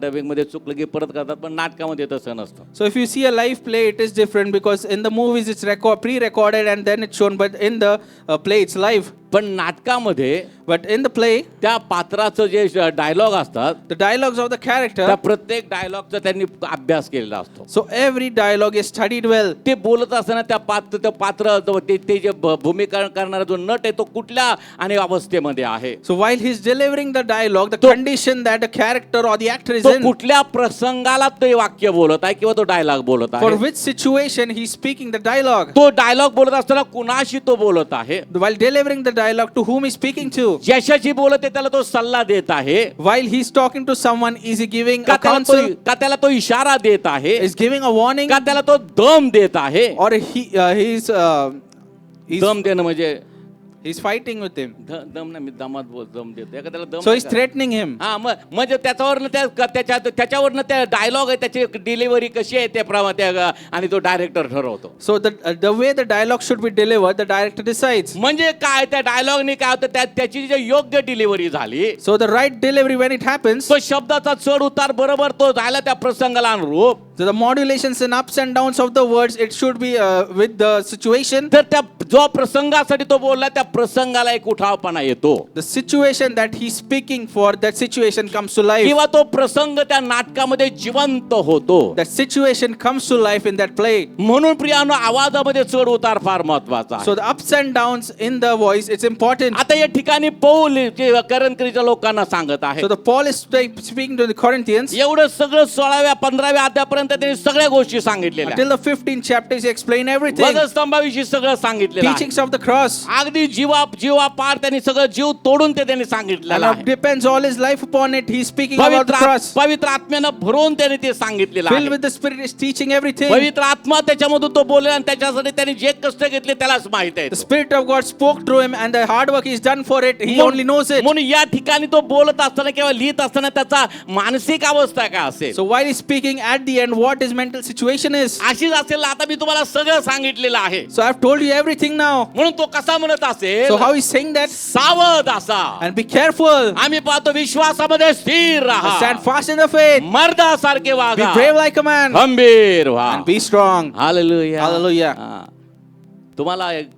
dubbing मध्ये चुकलं की परत करतात, पण नाटकामध्ये तसं नसतं. So if you see a live play, it is different because in the movies it's pre-recorded and then it's shown, but in the play it's live. पण नाटकामध्ये But in the play, त्या पात्राचं जे डायलॉग असतात, the dialogues of the त्या character, प्रत्येक डायलॉगचा त्यांनी अभ्यास केलेला असतो. so every dialogue is studied well. ते बोलत असताना त्या पात्र ते जे भूमिका करणारा जो नट आहे तो कुठल्या आणि अवस्थेमध्ये आहे, So while he's delivering the dialogue, the condition that the character or the actor is तो in, कुठल्या प्रसंगाला ते वाक्य बोलत आहे किंवा तो डायलॉग बोलत for आहे, which situation he's speaking the dialogue. तो डायलॉग बोलत असताना कुणाशी तो बोलत आहे, While delivering the dialogue, to whom he's speaking to. ज्याच्याशी बोलत आहे त्याला तो सल्ला देत आहे While he's talking to someone, is he giving का a counsel? त्याला तो इशारा देत आहे Is giving a warning? का त्याला तो दम देत आहे. Or he's दम देणं म्हणजे fighting with him. दम नाही, मी दमात दम देतो एखाद्याला दम So नाही he's का? threatening him. हा, म्हणजे त्याच्यावरनं त्याच्यावरनं त्या डायलॉग आहे, त्याची डिलिव्हरी कशी आहे त्या आणि तो डायरेक्टर ठरवतो. So the way the dialogue should be delivered, the director decides. म्हणजे काय त्या डायलॉगने काय होतं, त्याची जी योग्य डिलिव्हरी झाली, So the right delivery when it happens, तो शब्दाचा चढ उतार बरोबर तो झाला त्या प्रसंगाला अनुरूप, So the modulations and ups and downs of the words, it should be with the situation. तर त्या जो प्रसंगासाठी तो बोलला त्या प्रसंगाला एक उठावपणा येतो, The situation that he's speaking for, that situation comes to life. किंवा तो प्रसंग त्या नाटकामध्ये जिवंत होतो. That situation comes to life in that play. म्हणून प्रियानो आवाजामध्ये चढ उतार फार महत्वाचा आहे. So the ups and downs in the voice, it's important. आता या ठिकाणी पौल जे करंकरीच्या लोकांना सांगत आहे, So the Paul is speaking to the Corinthians. एवढं सगळं 16व्या-15व्या अध्यायापर्यंत त्यांनी सगळ्या गोष्टी सांगितलेल्या Until the 15th chapters, he explained everything. वधस्तंभाविषयी सगळं सांगितलेलं आहे. Teachings of the cross. अगदी जीवापार त्यांनी सगळं जीव तोडून ते त्यांनी सांगितलेलं And आहे. depends all his life upon it. He's speaking about the cross. पवित्र आत्म्यानं भरून त्याने ते सांगितलेलं Filled आहे. with the Spirit is teaching everything. पवित्र आत्मा त्याच्यामधून तो बोलला आणि त्याच्यासाठी त्यांनी जे कष्ट घेतले त्यालाच माहित आहे. The Spirit of God spoke through him, and the hard work he's done for it. He only knows it. म्हणून या ठिकाणी तो बोलत असताना किंवा लिहित असताना त्याचा मानसिक अवस्था काय असेल, So while he's speaking at the end, what his mental situation is. अशीच असेल. आता मी तुम्हाला सगळं सांगितलेलं आहे. So I've told you everything now. म्हणून तो कसा म्हणत असेल, So how he's saying that? सावध असा, And be careful. आम्ही पाहतो विश्वासामध्ये स्थिर राहा, Stand fast in the faith. मर्दासारखे Be वागा, brave like a man. गंभीर व्हा. And be strong. Hallelujah. Hallelujah. हा. तुम्हाला एक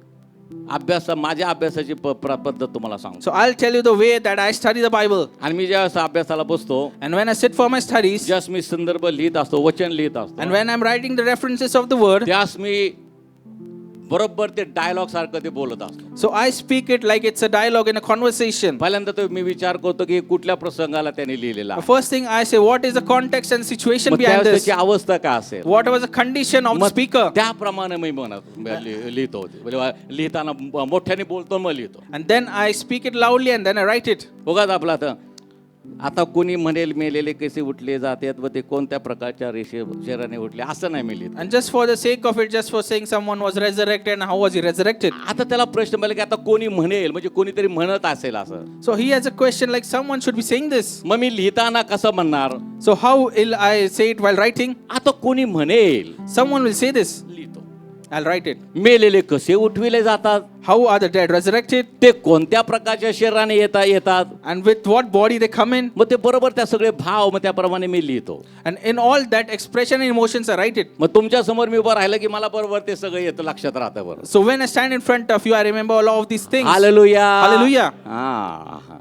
माझ्या अभ्यासाची पद्धत तुम्हाला सांगतो. So I'll tell you the way that I study the Bible. आणि मी ज्या अभ्यासाला बसतो, And when I sit for my studies, ज्यास मी संदर्भ लिहित असतो, वचन लिहित असतो, and when I'm writing the references of the word, त्यास मी बरोबर ते डायलॉग सारखं ते बोलत असतो. so I speak it like it's a dialogue in a conversation. पहिल्यांदा तर मी विचार करतो की कुठल्या प्रसंगाला त्यांनी लिहिलेला The आहे. first thing I say, what is the context and situation मग behind त्यावेळेस this? त्याची अवस्था काय असेल, What was the condition of the मग speaker? त्याप्रमाणे मी लिहितो. म्हणजे लिहिताना मोठ्याने बोलतो मग लिहितो. And then I speak it loudly and then I write it. बघा आपला आता कोणी म्हणेल मेलेले कसे उठले जातात व ते कोणत्या प्रकारच्या शरीराने उठले, असं नाही मी लिहित. And just for the sake of it, just for saying someone was resurrected and how was he resurrected? आता त्याला प्रश्न पडला की आता कोणी म्हणेल, म्हणजे कोणीतरी म्हणत असेल असं, So he has a question like someone should be saying this. मग मी लिहिताना कसं म्हणणार, So how will I say it while writing? आता कोणी म्हणेल, Someone will say this. लिहितो. I'll write it. मेलेले कसे उठविले जातात, How are the dead resurrected? ते कोणत्या प्रकारच्या शरीराने येतात, And with what body they come in? मग ते बरोबर त्या सगळे भाव मग त्याप्रमाणे मी लिहितो. And in all that expression and emotions, I write it. मग तुमच्या समोर मी उभं राहिलं की मला बरोबर ते सगळं येतं, लक्षात राहतं. बरोबर. So when I stand in front of you, I remember all of these things. Hallelujah. Hallelujah. हा.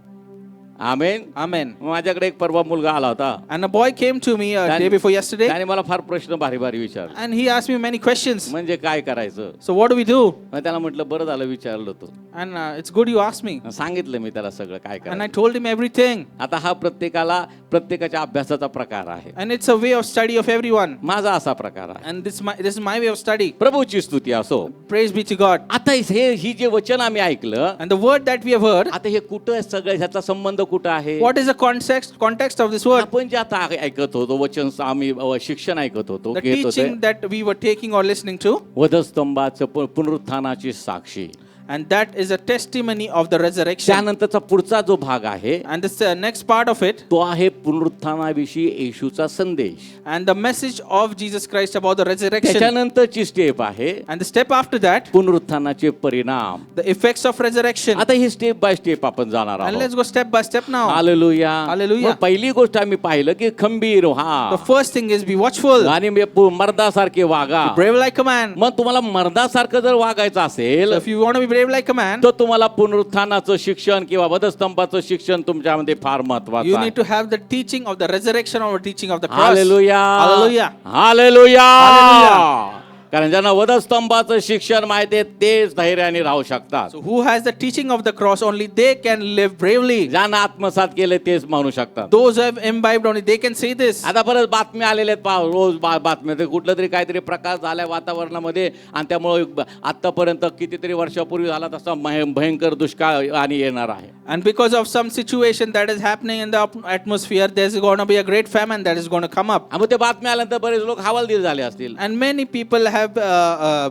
आमेन. Amen. माझ्याकडे एक परवा मुलगा आला होता. And a boy came to me day before yesterday, त्याने मला फार प्रश्न भारी विचारले. and he asked me many questions. म्हणजे काय करायचं. So what do we do? मग त्याला म्हटलं बरं झालं विचारलं तू. And it's good you asked me. सांगितलं मी त्याला सगळं काय And I करायचं. told him everything. आता हा प्रत्येकाच्या अभ्यासाचा प्रकार आहे. And it's a way of study of everyone. माझा असा प्रकार आहे. And this is my way of study. प्रभूची स्तुती असो. Praise be to God. आता ही जे वचन आम्ही ऐकलं, And the word that we have heard, आता हे कुठं आहे सगळं, ह्याचा संबंध कुठं आहे. what is the context of this word? आपण जे आता ऐकत होतो वचन, आम्ही शिक्षण ऐकत होतो, The घेत होतो, teaching that we were taking or listening to, वधस्तंभाचं पुनरुत्थानाची Sakshi. and that is a testimony of the resurrection. त्यानंतरचा पुढचा जो भाग आहे And this next part of it, तो आहे पुनरुत्थानाविषयी येशूचा संदेश. and the message of Jesus Christ about the resurrection. त्याच्यानंतरची स्टेप आहे And the step after that, पुनरुत्थानाचे परिणाम. the effects of resurrection. आता ही स्टेप बाय स्टेप आपण जाणार And let's आहोत. go step by step now. Hallelujah. Hallelujah. मग पहिली गोष्ट आम्ही पाहिलं की खंबीर व्हा The first thing is be watchful, आणि मर्दासारखे वागा. brave like a man. मग तुम्हाला मर्दासारखं जर वागायचं असेल So if you want to be brave like a man, तर तुम्हाला पुनरुत्थानाचं शिक्षण किंवा वधस्तंभाचं शिक्षण तुमच्यामध्ये फार you महत्वाचं need to आहे. have the teaching of the resurrection or teaching of the cross. Hallelujah. Hallelujah. Hallelujah. Hallelujah. कारण ज्यांना वधस्तंभाचं शिक्षण माहिती आहे तेच धैर्याने राहू शकतात. So who has the teaching of the cross, only they can live bravely. ज्यांना आत्मसात केले तेच म्हणू शकतात. Those who have imbibed only they can say this. आता परत बातम्या आलेल्या आहेत, रोज बातम्या, ते कुठलं तरी काहीतरी प्रकार झालाय वातावरणामध्ये आणि त्यामुळे आतापर्यंत कितीतरी वर्षापूर्वी झाला तसा भयंकर दुष्काळ आणि येणार आहे. And because of some situation that is happening in the atmosphere, there's going to be a great famine that is going to come up. मग ते बातम्या आल्यानंतर बरेच लोक हवालदिल झाले असतील. And many people have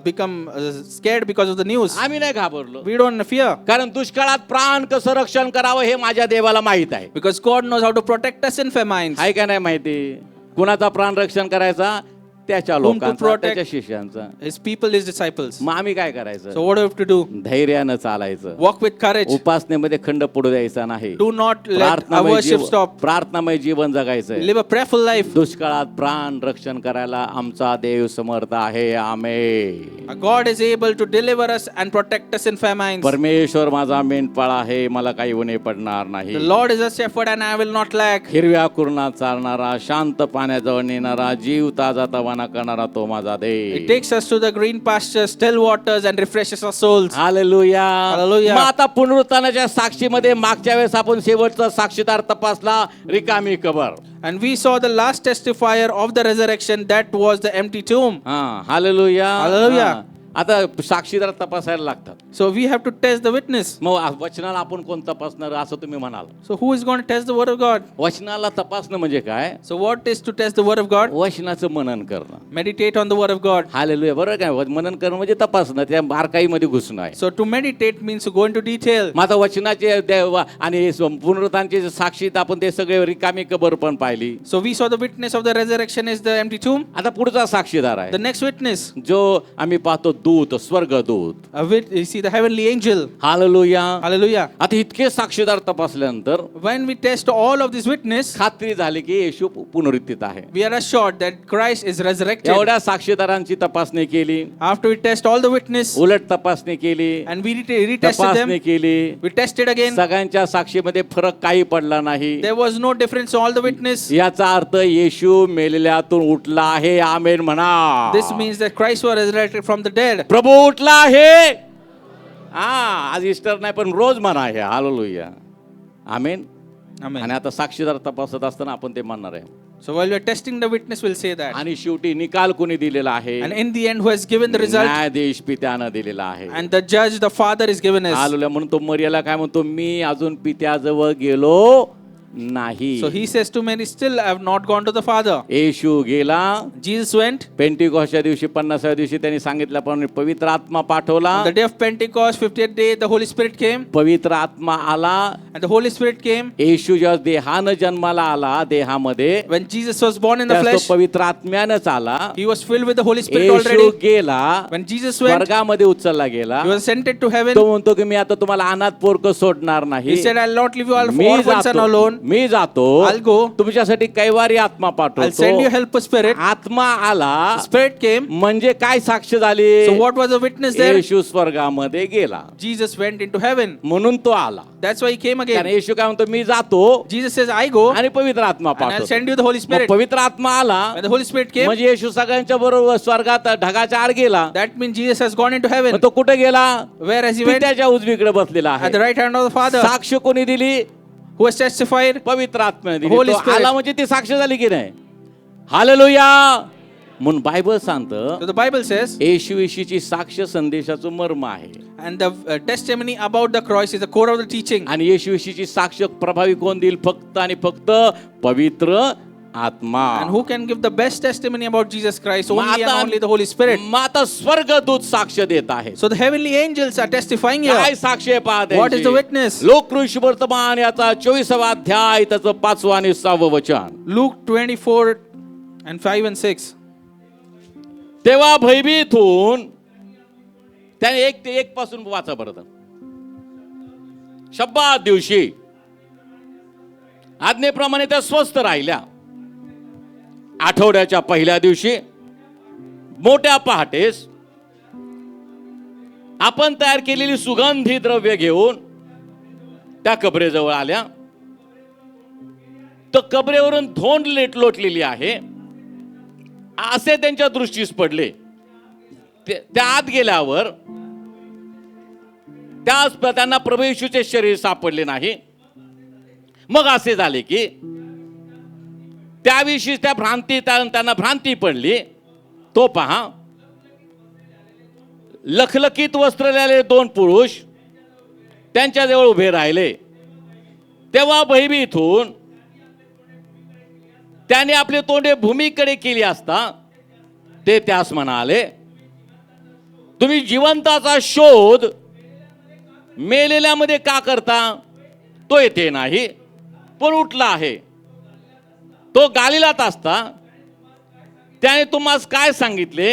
become scared because of the news. आम्ही नाही घाबरलो, We don't fear कारण दुष्काळात प्राण कसं रक्षण करावं हे माझ्या देवाला माहित आहे. because God knows how to protect us in famines. आहे का नाही माहिती. कुणाचा प्राण रक्षण करायचा. त्याच्या whom to लोकांचा, protect. त्याच्या शिष्यांचा. His people, his disciples. मग आम्ही काय करायचं? So what do we have to do? धैर्यानं चालायचं. Walk with courage. उपासनेमध्ये खंड पडू द्यायचा नाही. Do not let our प्रार्थनामय worship stop. प्रार्थनामय Jeevan जगायचंय. Live a prayerful life. दुष्काळात प्राण रक्षण करायला आमचा देव समर्थ आहे. आमेन. Our God is able to deliver us and protect us in famines. परमेश्वर माझा मेंढपाळ आहे, मला काही उणे पडणार नाही. The Lord is a shepherd and I will not lack. हिरव्या कुरणात चालणारा, शांत पाण्याजवळ नेणारा, जीव ताजा तवाना करणारा तो माझा It देव. takes us to the green pastures, still waters, and refreshes our souls. Hallelujah. Hallelujah. मग आता पुनरुत्थानाच्या साक्षीमध्ये मागच्या वेळेस आपण शेवटचा साक्षीदार तपासला, रिकामी कबर. And we saw the last testifier of the resurrection, that was the empty tomb. हा, हालेलुया. हालेलुया. हा. आता साक्षीदार तपासायला लागतात. So we have to test the witness. मग वचनाला आपण कोण तपासणार असं तुम्ही म्हणाल? So who is going to test the word of God? वचनाला तपासणं म्हणजे काय? So what is to test the word of God? वचनाचं मनन करणं. Meditate on the word of God. Hallelujah. बरोबर काय? मनन करणं म्हणजे तपासणं, त्या बारकाईमध्ये घुसणं आहे. So to meditate means to go into detail. मग आता वचनाचे आणि पुनरुत्थानाचे साक्षीत आपण ते सगळे रिकामी कबर पण पाहिली. So we saw the witness of the resurrection is the empty tomb. आता पुढचा साक्षीदार आहे The next witness, जो आम्ही पाहतो दूत, स्वर्गदूत. you see the heavenly angel. Hallelujah. Hallelujah. आता इतके साक्षीदार तपासल्यानंतर When we test all of this witness, खात्री झाली की येशू पुनरुत्थित आहे. we are assured that Christ is resurrected. एवढ्या साक्षीदारांची तपासणी केली, After we test all the witness उलट तपासणी केली, and we retested them, तपासणी केली, we tested again. सगळ्यांच्या साक्षीमध्ये फरक काही पडला नाही. There was no difference to all the witness. याचा अर्थ येशू मेलेल्यातून उठला आहे. आमेन म्हणा. This means that Christ was resurrected from the dead. प्रभू उठला आहे. आज ईस्टर नाही पण रोज म्हणा आहे. हालेलुया. आमेन. Amen. आणि आता साक्षीदार तपासत असताना आपण ते म्हणणार आहे. So while we are testing the witness, we'll say that. आणि शेवटी निकाल कोणी दिलेला आहे? And in the end, who has given the result? न्यायाधीश पित्यानं दिलेला आहे. And the judge, the Father, is given us. Hallelujah. म्हणून तो मरियाला काय म्हणतो? मी अजून पित्याजवळ गेलो नाही. So he says to Mary, still I have not gone to the Father. येशू गेला. Jesus went. पेंटिकॉसच्या दिवशी 50व्या दिवशी त्यांनी सांगितल्याप्रमाणे पवित्र आत्मा पाठवला. On the day of Pentecost, 50th day, the Holy Spirit came. पवित्र आत्मा आला. And the Holy Spirit came. येशू जेव्हा देहानं जन्माला आला, देहामध्ये When Jesus was born in the त्यास तो flesh, पवित्र आत्म्यानंच आला. he was filled with the Holy Spirit Yeshu already. गेला. When Jesus went, स्वर्गामध्ये उचलला गेला. he was ascended to heaven. तो म्हणतो की मी आता तुम्हाला अनाथ पोरकं सोडणार नाही. He said, I'll not leave you all me orphans and alone. मी जातो. I'll go. तुमच्यासाठी कैवारी आत्मा I'll send you पाठवतो. helper spirit. आत्मा आला Spirit came. म्हणजे काय साक्ष झाली? So what was the witness there? येशू स्वर्गामध्ये गेला Jesus went into heaven. म्हणून तो आला. That's why he came कारण again. येशू काय म्हणतो? मी जातो Jesus says, I go आणि पवित्र आत्मा and I'll पाठवतो. send you the Holy मग Spirit. पवित्र आत्मा आला When the Holy Spirit came, म्हणजे येशू सगळ्यांच्या बरोबर स्वर्गात ढगाच्या आड गेला. that means Jesus has gone into heaven. मग तो कुठे गेला? Where has he went? पित्याच्या उजवीकडे बसलेला At the आहे. right hand of the Father. साक्ष कोणी दिली? Who has testified? पवित्र आत्म्याने दिली. Holy तो Spirit. आला म्हणजे ती साक्ष झाली की नाही? हालेलुया. म्हणून बायबल So सांगतं the Bible says, येशूची साक्ष संदेशाचं मर्म आहे. and the testimony about the cross is the core of the teaching. आणि येशूची साक्ष प्रभावी कोण देईल? फक्त आणि फक्त पवित्र आत्मा. And who can give the best testimony about Jesus Christ? Only and आता- only the Holy Spirit. मग आता स्वर्गदूत साक्ष देत आहे. So the heavenly angels are testifying here. काय साक्ष आहे पाहते? What is the witness? लोककृष वर्तमान याचा 24वा अध्याय त्याचं 5वं आणि 6वं वचन. Luke 24 and 5 and 6. तेव्हा भयभीत होऊन त्याने 1 ते 1 पासून वाचा बरं. शब्बात दिवशी आज्ञेप्रमाणे त्या स्वस्थ राहिल्या. आठवड्याच्या पहिल्या दिवशी मोठ्या पहाटेस आपण तयार केलेली सुगंधी द्रव्य घेऊन त्या कबरेजवळ आल्या. तर कबरेवरून धोंड लोटलेली आहे असे त्यांच्या दृष्टीस पडले. त्या आत गेल्यावर त्यांना प्रभू येशूचे शरीर सापडले नाही. मग असे झाले की त्याविषयी त्यांना भ्रांती पडली. तो पहा, लखलखीत वस्त्रलेले 2 पुरुष त्यांच्या जवळ उभे राहिले. तेव्हा भयभीत होऊन त्याने आपले तोंडे भूमीकडे केली असता ते त्यास म्हणाले, तुम्ही जिवंताचा शोध मेलेल्यामध्ये का करता? तो येथे नाही पण उठला आहे. तो गालिलात असता त्याने तुम्हाला काय सांगितले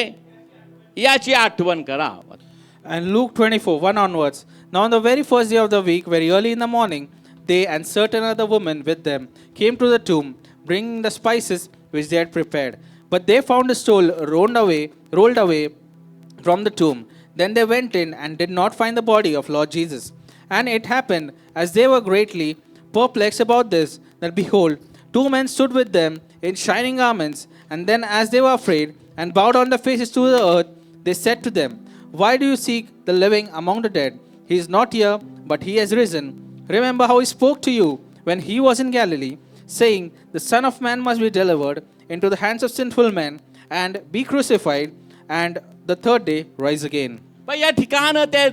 याची आठवण करा. And Luke 24, 1 onwards. Now on the very first day of the week, very early in the morning, they and certain other women with them came to the tomb, bringing the spices which they had prepared. But they found the stone rolled away from the tomb. Then they went in and did not find the body of Lord Jesus. And it happened, as they were greatly perplexed about this, that behold, two men stood with them in shining garments. And then, as they were afraid and bowed on their faces to the earth, they said to them, Why do you seek the living among the dead? He is not here, but he has risen. Remember how he spoke to you when he was in Galilee, saying, The Son of Man must be delivered into the hands of sinful men and be crucified, and the third day rise again. पण या ठिकाण ते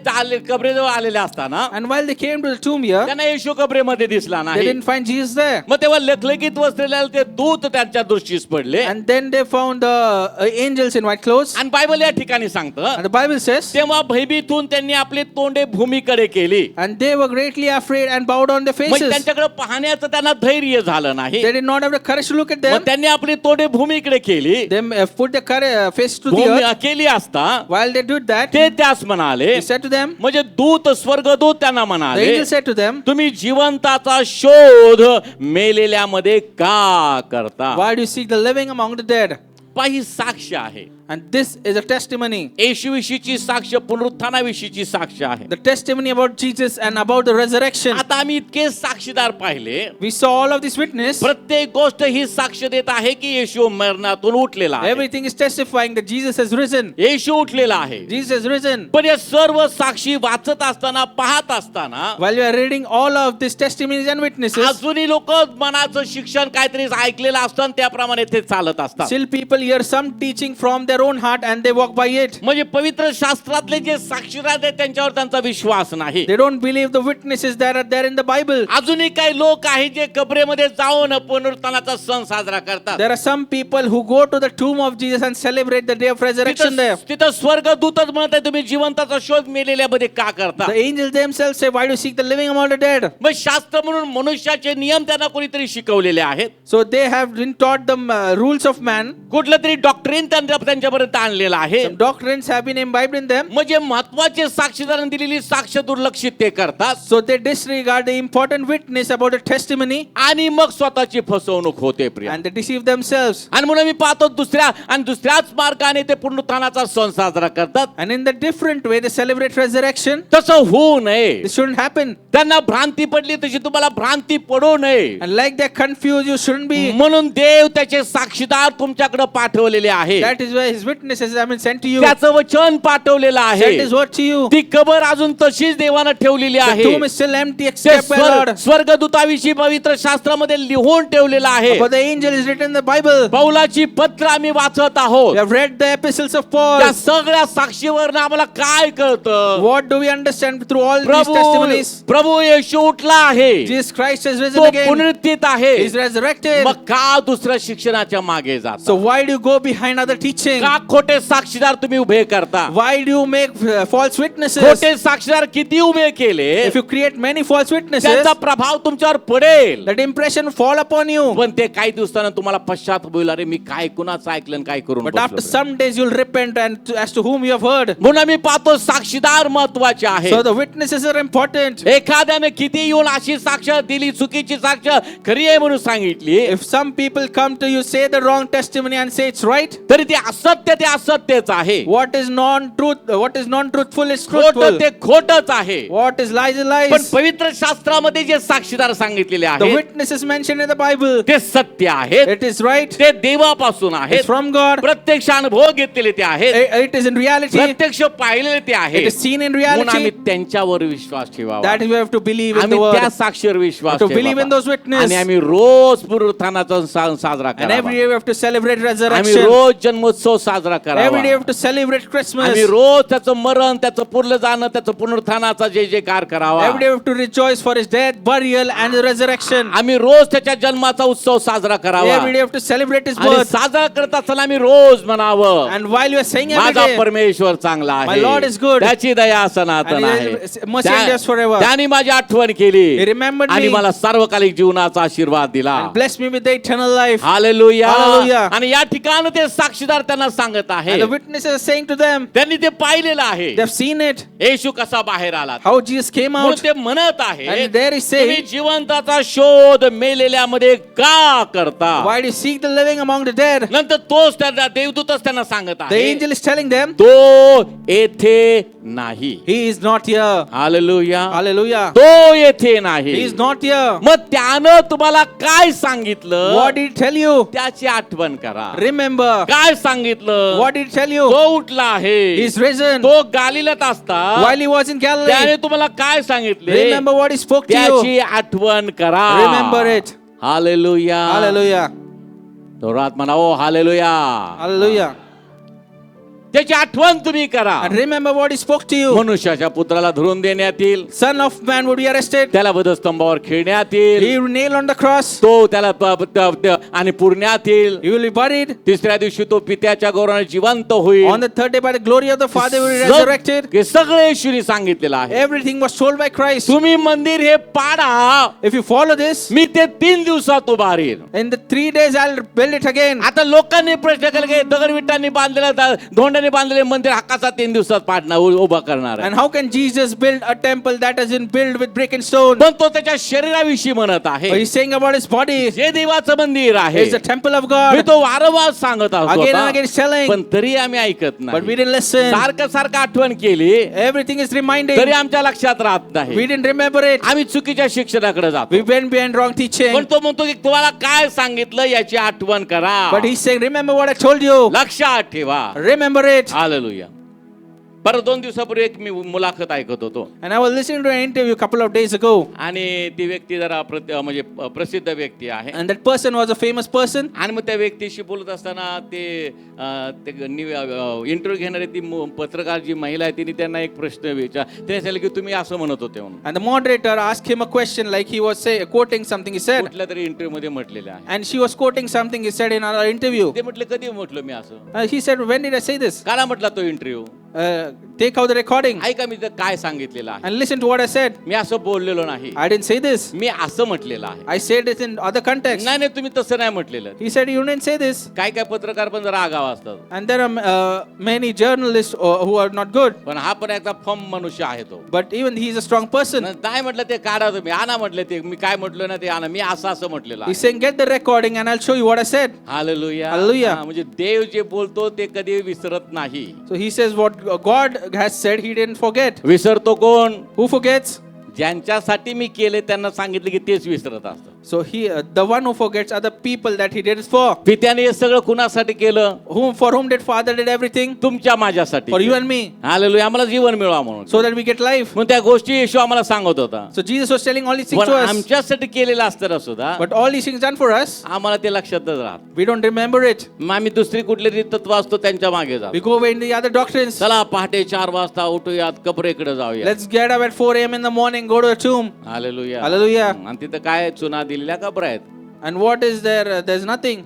कबरेजवळ आलेले असताना And while they came to the tomb here, त्यांना येशू कबरेमध्ये दिसला they नाही. didn't find Jesus there. मग तेव्हा लखलखीत बसलेले ते दूत त्यांच्या दृष्टीस पडले. And then they found the angels in white clothes. आणि बायबल या ठिकाणी सांगतं And the Bible says, तेव्हा भयभीत होऊन त्यांनी आपले तोंडे भूमीकडे केली. and they were greatly afraid and bowed on their मग faces. त्यांच्याकडे पाहण्याचं त्यांना धैर्य झालं नाही. They did not have the courage to look at मग them. त्यांनी आपली तोंडे भूमीकडे केली. They put their face to the earth. केली असता While they did that, ते त्यास म्हणाले, he said to them, म्हणजे दूत स्वर्गदूत त्यांना the म्हणाले, angel said to them, तुम्ही जिवंताचा शोध मेलेल्यामध्ये का करता? Why do you seek the living among the dead? ही साक्ष आहे. And this is a testimony. येशूविषयीची साक्ष, पुनरुत्थानाविषयीची साक्ष आहे. The testimony about Jesus and about the resurrection. आता आम्ही इतके साक्षीदार पाहिले. We saw all of this witness. प्रत्येक गोष्ट ही साक्ष देत आहे की येशू मरणातून उठलेला आहे. Everything is testifying that Jesus has risen. येशू उठलेला आहे. Jesus has risen. पण या सर्व साक्षी वाचत असताना, पाहत असताना While we are reading all of these testimonies and witnesses, अजूनही लोक मनाचं शिक्षण काहीतरी ऐकलेलं असतं आणि त्याप्रमाणे ते चालत असतात. still people hear some teaching from their own heart and they walk by it. म्हणजे पवित्र शास्त्रातले जे साक्षीदार आहेत त्यांच्यावर त्यांचा विश्वास नाही. They don't believe the witnesses that are there in the Bible. अजूनही काही लोक आहेत जे कबरेमध्ये जाऊन पुनरुत्थानाचा सण साजरा करतात. There are some people who go to the tomb of Jesus and celebrate the day of resurrection there. तिथं स्वर्गदूतच म्हणत आहे, तुम्ही जिवंताचा शोध मेलेल्यामध्ये का करता? The angels themselves say, Why do you seek the living among the dead? मग शास्त्र म्हणून मनुष्याचे नियम त्यांना कोणीतरी शिकवलेले आहेत. So they have been taught the rules of man. कुठलं तरी डॉक्ट्रिन त्यांच्यापर्यंत आणलेलं आहे. Some doctrines have been imbibed in them. म्हणजे महत्वाचे साक्षीदारांनी दिलेली साक्ष दुर्लक्षित ते करतात. So they disregard the important witness about the testimony आणि मग स्वतःची फसवणूक होते प्रिय. and they deceive themselves. आणि म्हणून मी पाहतो दुसऱ्याच मार्गाने ते पुनरुत्थानाचा सण साजरा करतात. And in the different way they celebrate resurrection. तसं होऊ नये. This shouldn't happen. त्यांना भ्रांती पडली तशी तुम्हाला भ्रांती पडू नये. And like they're confused, you shouldn't be. म्हणून देव त्याचे साक्षीदार तुमच्याकडे पाठवलेले आहे. That is why his witnesses have been sent to you. त्याचं वचन पाठवलेलं आहे. Sent his word to you. ती कबर अजून तशीच देवानं ठेवलेली The आहे. tomb is still empty ते except by Lord. स्वर्गदूताविषयी पवित्र शास्त्रामध्ये लिहून ठेवलेलं आहे. For the angel is written in the Bible. पौलाची पत्र आम्ही वाचत आहोत. We have read the epistles of Paul. त्या सगळ्या साक्षीवरनं आम्हाला काय कळतं? What do we understand through all these testimonies? प्रभू येशू उठला आहे. Jesus Christ has तो risen again. पुनरुत्थित आहे. He is resurrected. मग का दुसऱ्या शिक्षणाच्या मागे जाता? So why do you go behind other teaching? का खोटे साक्षीदार तुम्ही उभे करता? Why do you make false witnesses? खोटे साक्षीदार किती उभे केले, If you create many false witnesses, त्यांचा प्रभाव तुमच्यावर पडेल. that impression fall upon you. पण ते काही दिवसानं तुम्हाला पश्चाताप होईल, अरे मी काय कुणाचं ऐकलं आणि काय करून But बसलो. after some days you'll repent and as to whom you have heard. म्हणून आम्ही पाहतो साक्षीदार महत्वाचे आहे. So the witnesses are important. एखाद्याने किती येऊन अशी साक्ष दिली, चुकीची साक्ष खरी आहे म्हणून सांगितली, If some people come to you, say the wrong testimony and say it's right, तरी ते असत्यच आहे. what is non-truthful is खोटं truthful. ते खोटच आहे. What is lies is पण lies. पवित्र शास्त्रामध्ये जे साक्षीदार सांगितलेले The आहेत witnesses mentioned in the Bible, ते सत्य आहेत. it is right. ते देवापासून It's आहेत. from God. प्रत्यक्ष अनुभव घेतलेले ते आहेत. It is in reality. प्रत्यक्ष पाहिलेले ते It आहेत. is seen in म्हणून आम्ही reality. त्यांच्यावर विश्वास ठेवावा. That is why we have to believe in आम्ही the word. त्या साक्षीवर विश्वास To believe in ठेवावा. those witnesses. आणि आम्ही रोज पुनरुत्थानाचा सण साजरा And करावा. every year we have to celebrate आम्ही resurrection. रोज जन्मोत्सव साजरा Every day करावा. we have to celebrate Christmas. आम्ही रोज त्याचं मरण, त्याचं पुरलं जाणं, त्याचं पुनरुत्थानाचा जय जयकार करावा. Every day we have to rejoice for his death, burial, and the resurrection. आम्ही रोज त्याच्या जन्माचा उत्सव साजरा करावा. Every day we have to celebrate his आणि birth. साजरा करत असताना आम्ही रोज म्हणावं, And while you are saying every माझा day, परमेश्वर चांगला My Lord is आहे, good. त्याची दया सनातन And आहे. his mercy endures forever. त्याने माझी आठवण केली He remembered आणि me. मला सार्वकालिक जीवनाचा आशीर्वाद दिला. and bless me with the eternal life. Hallelujah. Hallelujah. आणि या ठिकाणी ते साक्षीदार त्यांना सांगत आहे, And the witnesses are saying to them, त्यांनी ते पाहिलेलं आहे, they have seen it, येशू कसा बाहेर आला. how Jesus came म्हणून out. ते म्हणत आहे, And there he तुम्ही says, जिवंताचा शोध मेलेल्यामध्ये का करता. why do you seek the living among the dead? नंतर तोच त्यांना देवदूतच त्यांना सांगत The आहे, angel is telling them, तो येथे नाही. he is not here. Hallelujah. Hallelujah. तो येथे नाही. He is not here. मग त्यानं तुम्हाला काय सांगितलं What did he tell you? त्याची आठवण करा. Remember. काय सांगितलं? What did he tell you? तो उठला आहे, He is risen. तो गालिलात असता While he was in त्याने Galilee. तुम्हाला काय सांगितले Remember what he spoke to you. त्याची आठवण करा. Remember it. हालेलुया. Hallelujah. तो रात म्हणा, ओ हालेलुया. Hallelujah. त्याची आठवण तुम्ही करा. And remember what he spoke to you. मनुष्याच्या पुत्राला धरून देण्यात येईल, Son of man would be arrested. त्याला वधस्तंभावर खेळण्यात येईल, He will nail on the cross. तो त्याला आणि पुरण्यात येईल. He will be buried. तिसऱ्या दिवशी तो पित्याच्या गौरवाने जिवंत होईल. On the third day, by the glory of the Father, will be resurrected. हे सगळे येशूने सांगितलेलं आहे. Everything was told by Christ. तुम्ही मंदिर हे पाडा, If you follow this, मी ते 3 दिवसात उभारीन. in the 3 days I'll build it again. आता लोकांनी प्रश्न केला की दगडविटांनी बांधलेलं, धोंड्याने बांधलेले मंदिर हक्काचा 3 दिवसात पाडणार, उभा करणार आहे. And how can Jesus build a temple that has been built with brick and stone? पण तो त्याच्या शरीराविषयी म्हणत आहे, He's saying about his body. जे देवाचं मंदिर आहे, It's the temple of me God. तो वारंवार सांगत आहोत Again and again telling. पण तरी आम्ही ऐकत But we नाही. didn't listen. सारखं सारखं आठवण केली Everything is reminding. तरी आमच्या लक्षात राहत We नाही. didn't remember it. आम्ही चुकीच्या शिक्षणाकडे जातो. We went behind wrong teaching. पण तो म्हणतो की तुम्हाला काय सांगितलं याची आठवण करा. But he's saying, remember what I told you. लक्षात ठेवा. Remember it. हालेलुया. परत 2 दिवसापूर्वी एक मी मुलाखत ऐकत होतो And I was listening to an interview a couple of days ago. आणि ती व्यक्ती जरा म्हणजे प्रसिद्ध व्यक्ती आहे. And that person was a famous person. आणि मग त्या व्यक्तीशी बोलत असताना ते इंटरव्ह्यू घेणारे ती पत्रकार जी महिला आहे तिने त्यांना एक प्रश्न त्याने सांगितलं की तुम्ही असं म्हणत होते म्हणून. And the moderator asked him a question like he was quoting something he said. कुठल्या तरी इंटरव्ह्यू मध्ये म्हटलेलं आहे. And she was quoting something he said in our interview. ते म्हटलं कधी म्हटलं मी असं. He said, when did I say this? काला म्हटला तो interview. Take out the recording ऐका मी काय सांगितलेलं आहे. and listen to what I said. मी असं बोललेलो नाही. I didn't say this. मी असं म्हटलेलं आहे. I said it in other context. नाही नाही तुम्ही तसं नाही म्हटलेलं. He said, you didn't say this. काय काय पत्रकार पण जरा आगाव असतात. And there are many journalists who are not good. पण हा पण एकदा फम मनुष्य आहे तो. But even he is a strong person. नाही म्हटलं ते काढा तुम्ही, आणा म्हटलं ते, मी काय म्हटलं ना ते आणा, मी असं म्हटलेलं He's आहे. saying, get the recording and I'll show you what I said. Hallelujah. Hallelujah. हा, म्हणजे देव जे बोलतो ते कधी विसरत नाही. So he says, what God has said, he didn't forget. विसरतो कोण? Who forgets? ज्यांच्यासाठी मी केले त्यांना सांगितलं की तेच विसरत असतं. So the one who forgets are the people that he did it for. पित्याने हे सगळं कुणासाठी केलं? For whom did Father did everything? तुमच्या माझ्यासाठी. For you and me. Hallelujah. आम्हाला जीवन मिळवा म्हणून. So that we get life. मग त्या गोष्टी येशू आम्हाला सांगत होता. So Jesus was telling all these things पण to us. आमच्यासाठी केलेलं असताना सुद्धा But all these things done for us, आम्हाला ते लक्षातच राहत. we don't remember it. मग आम्ही दुसरी कुठली तरी तत्व असतो त्यांच्या मागे जातो. We go away in the other doctrines. चला पहाटे 4 वाजता उठूयात, कबरेकडे जाऊया. Let's get up at 4 a.m. in the morning, go to the tomb. Hallelujah. Hallelujah. आणि तिथं काय चुना दिलेल्या कबरा आहेत. And what is there? There's nothing.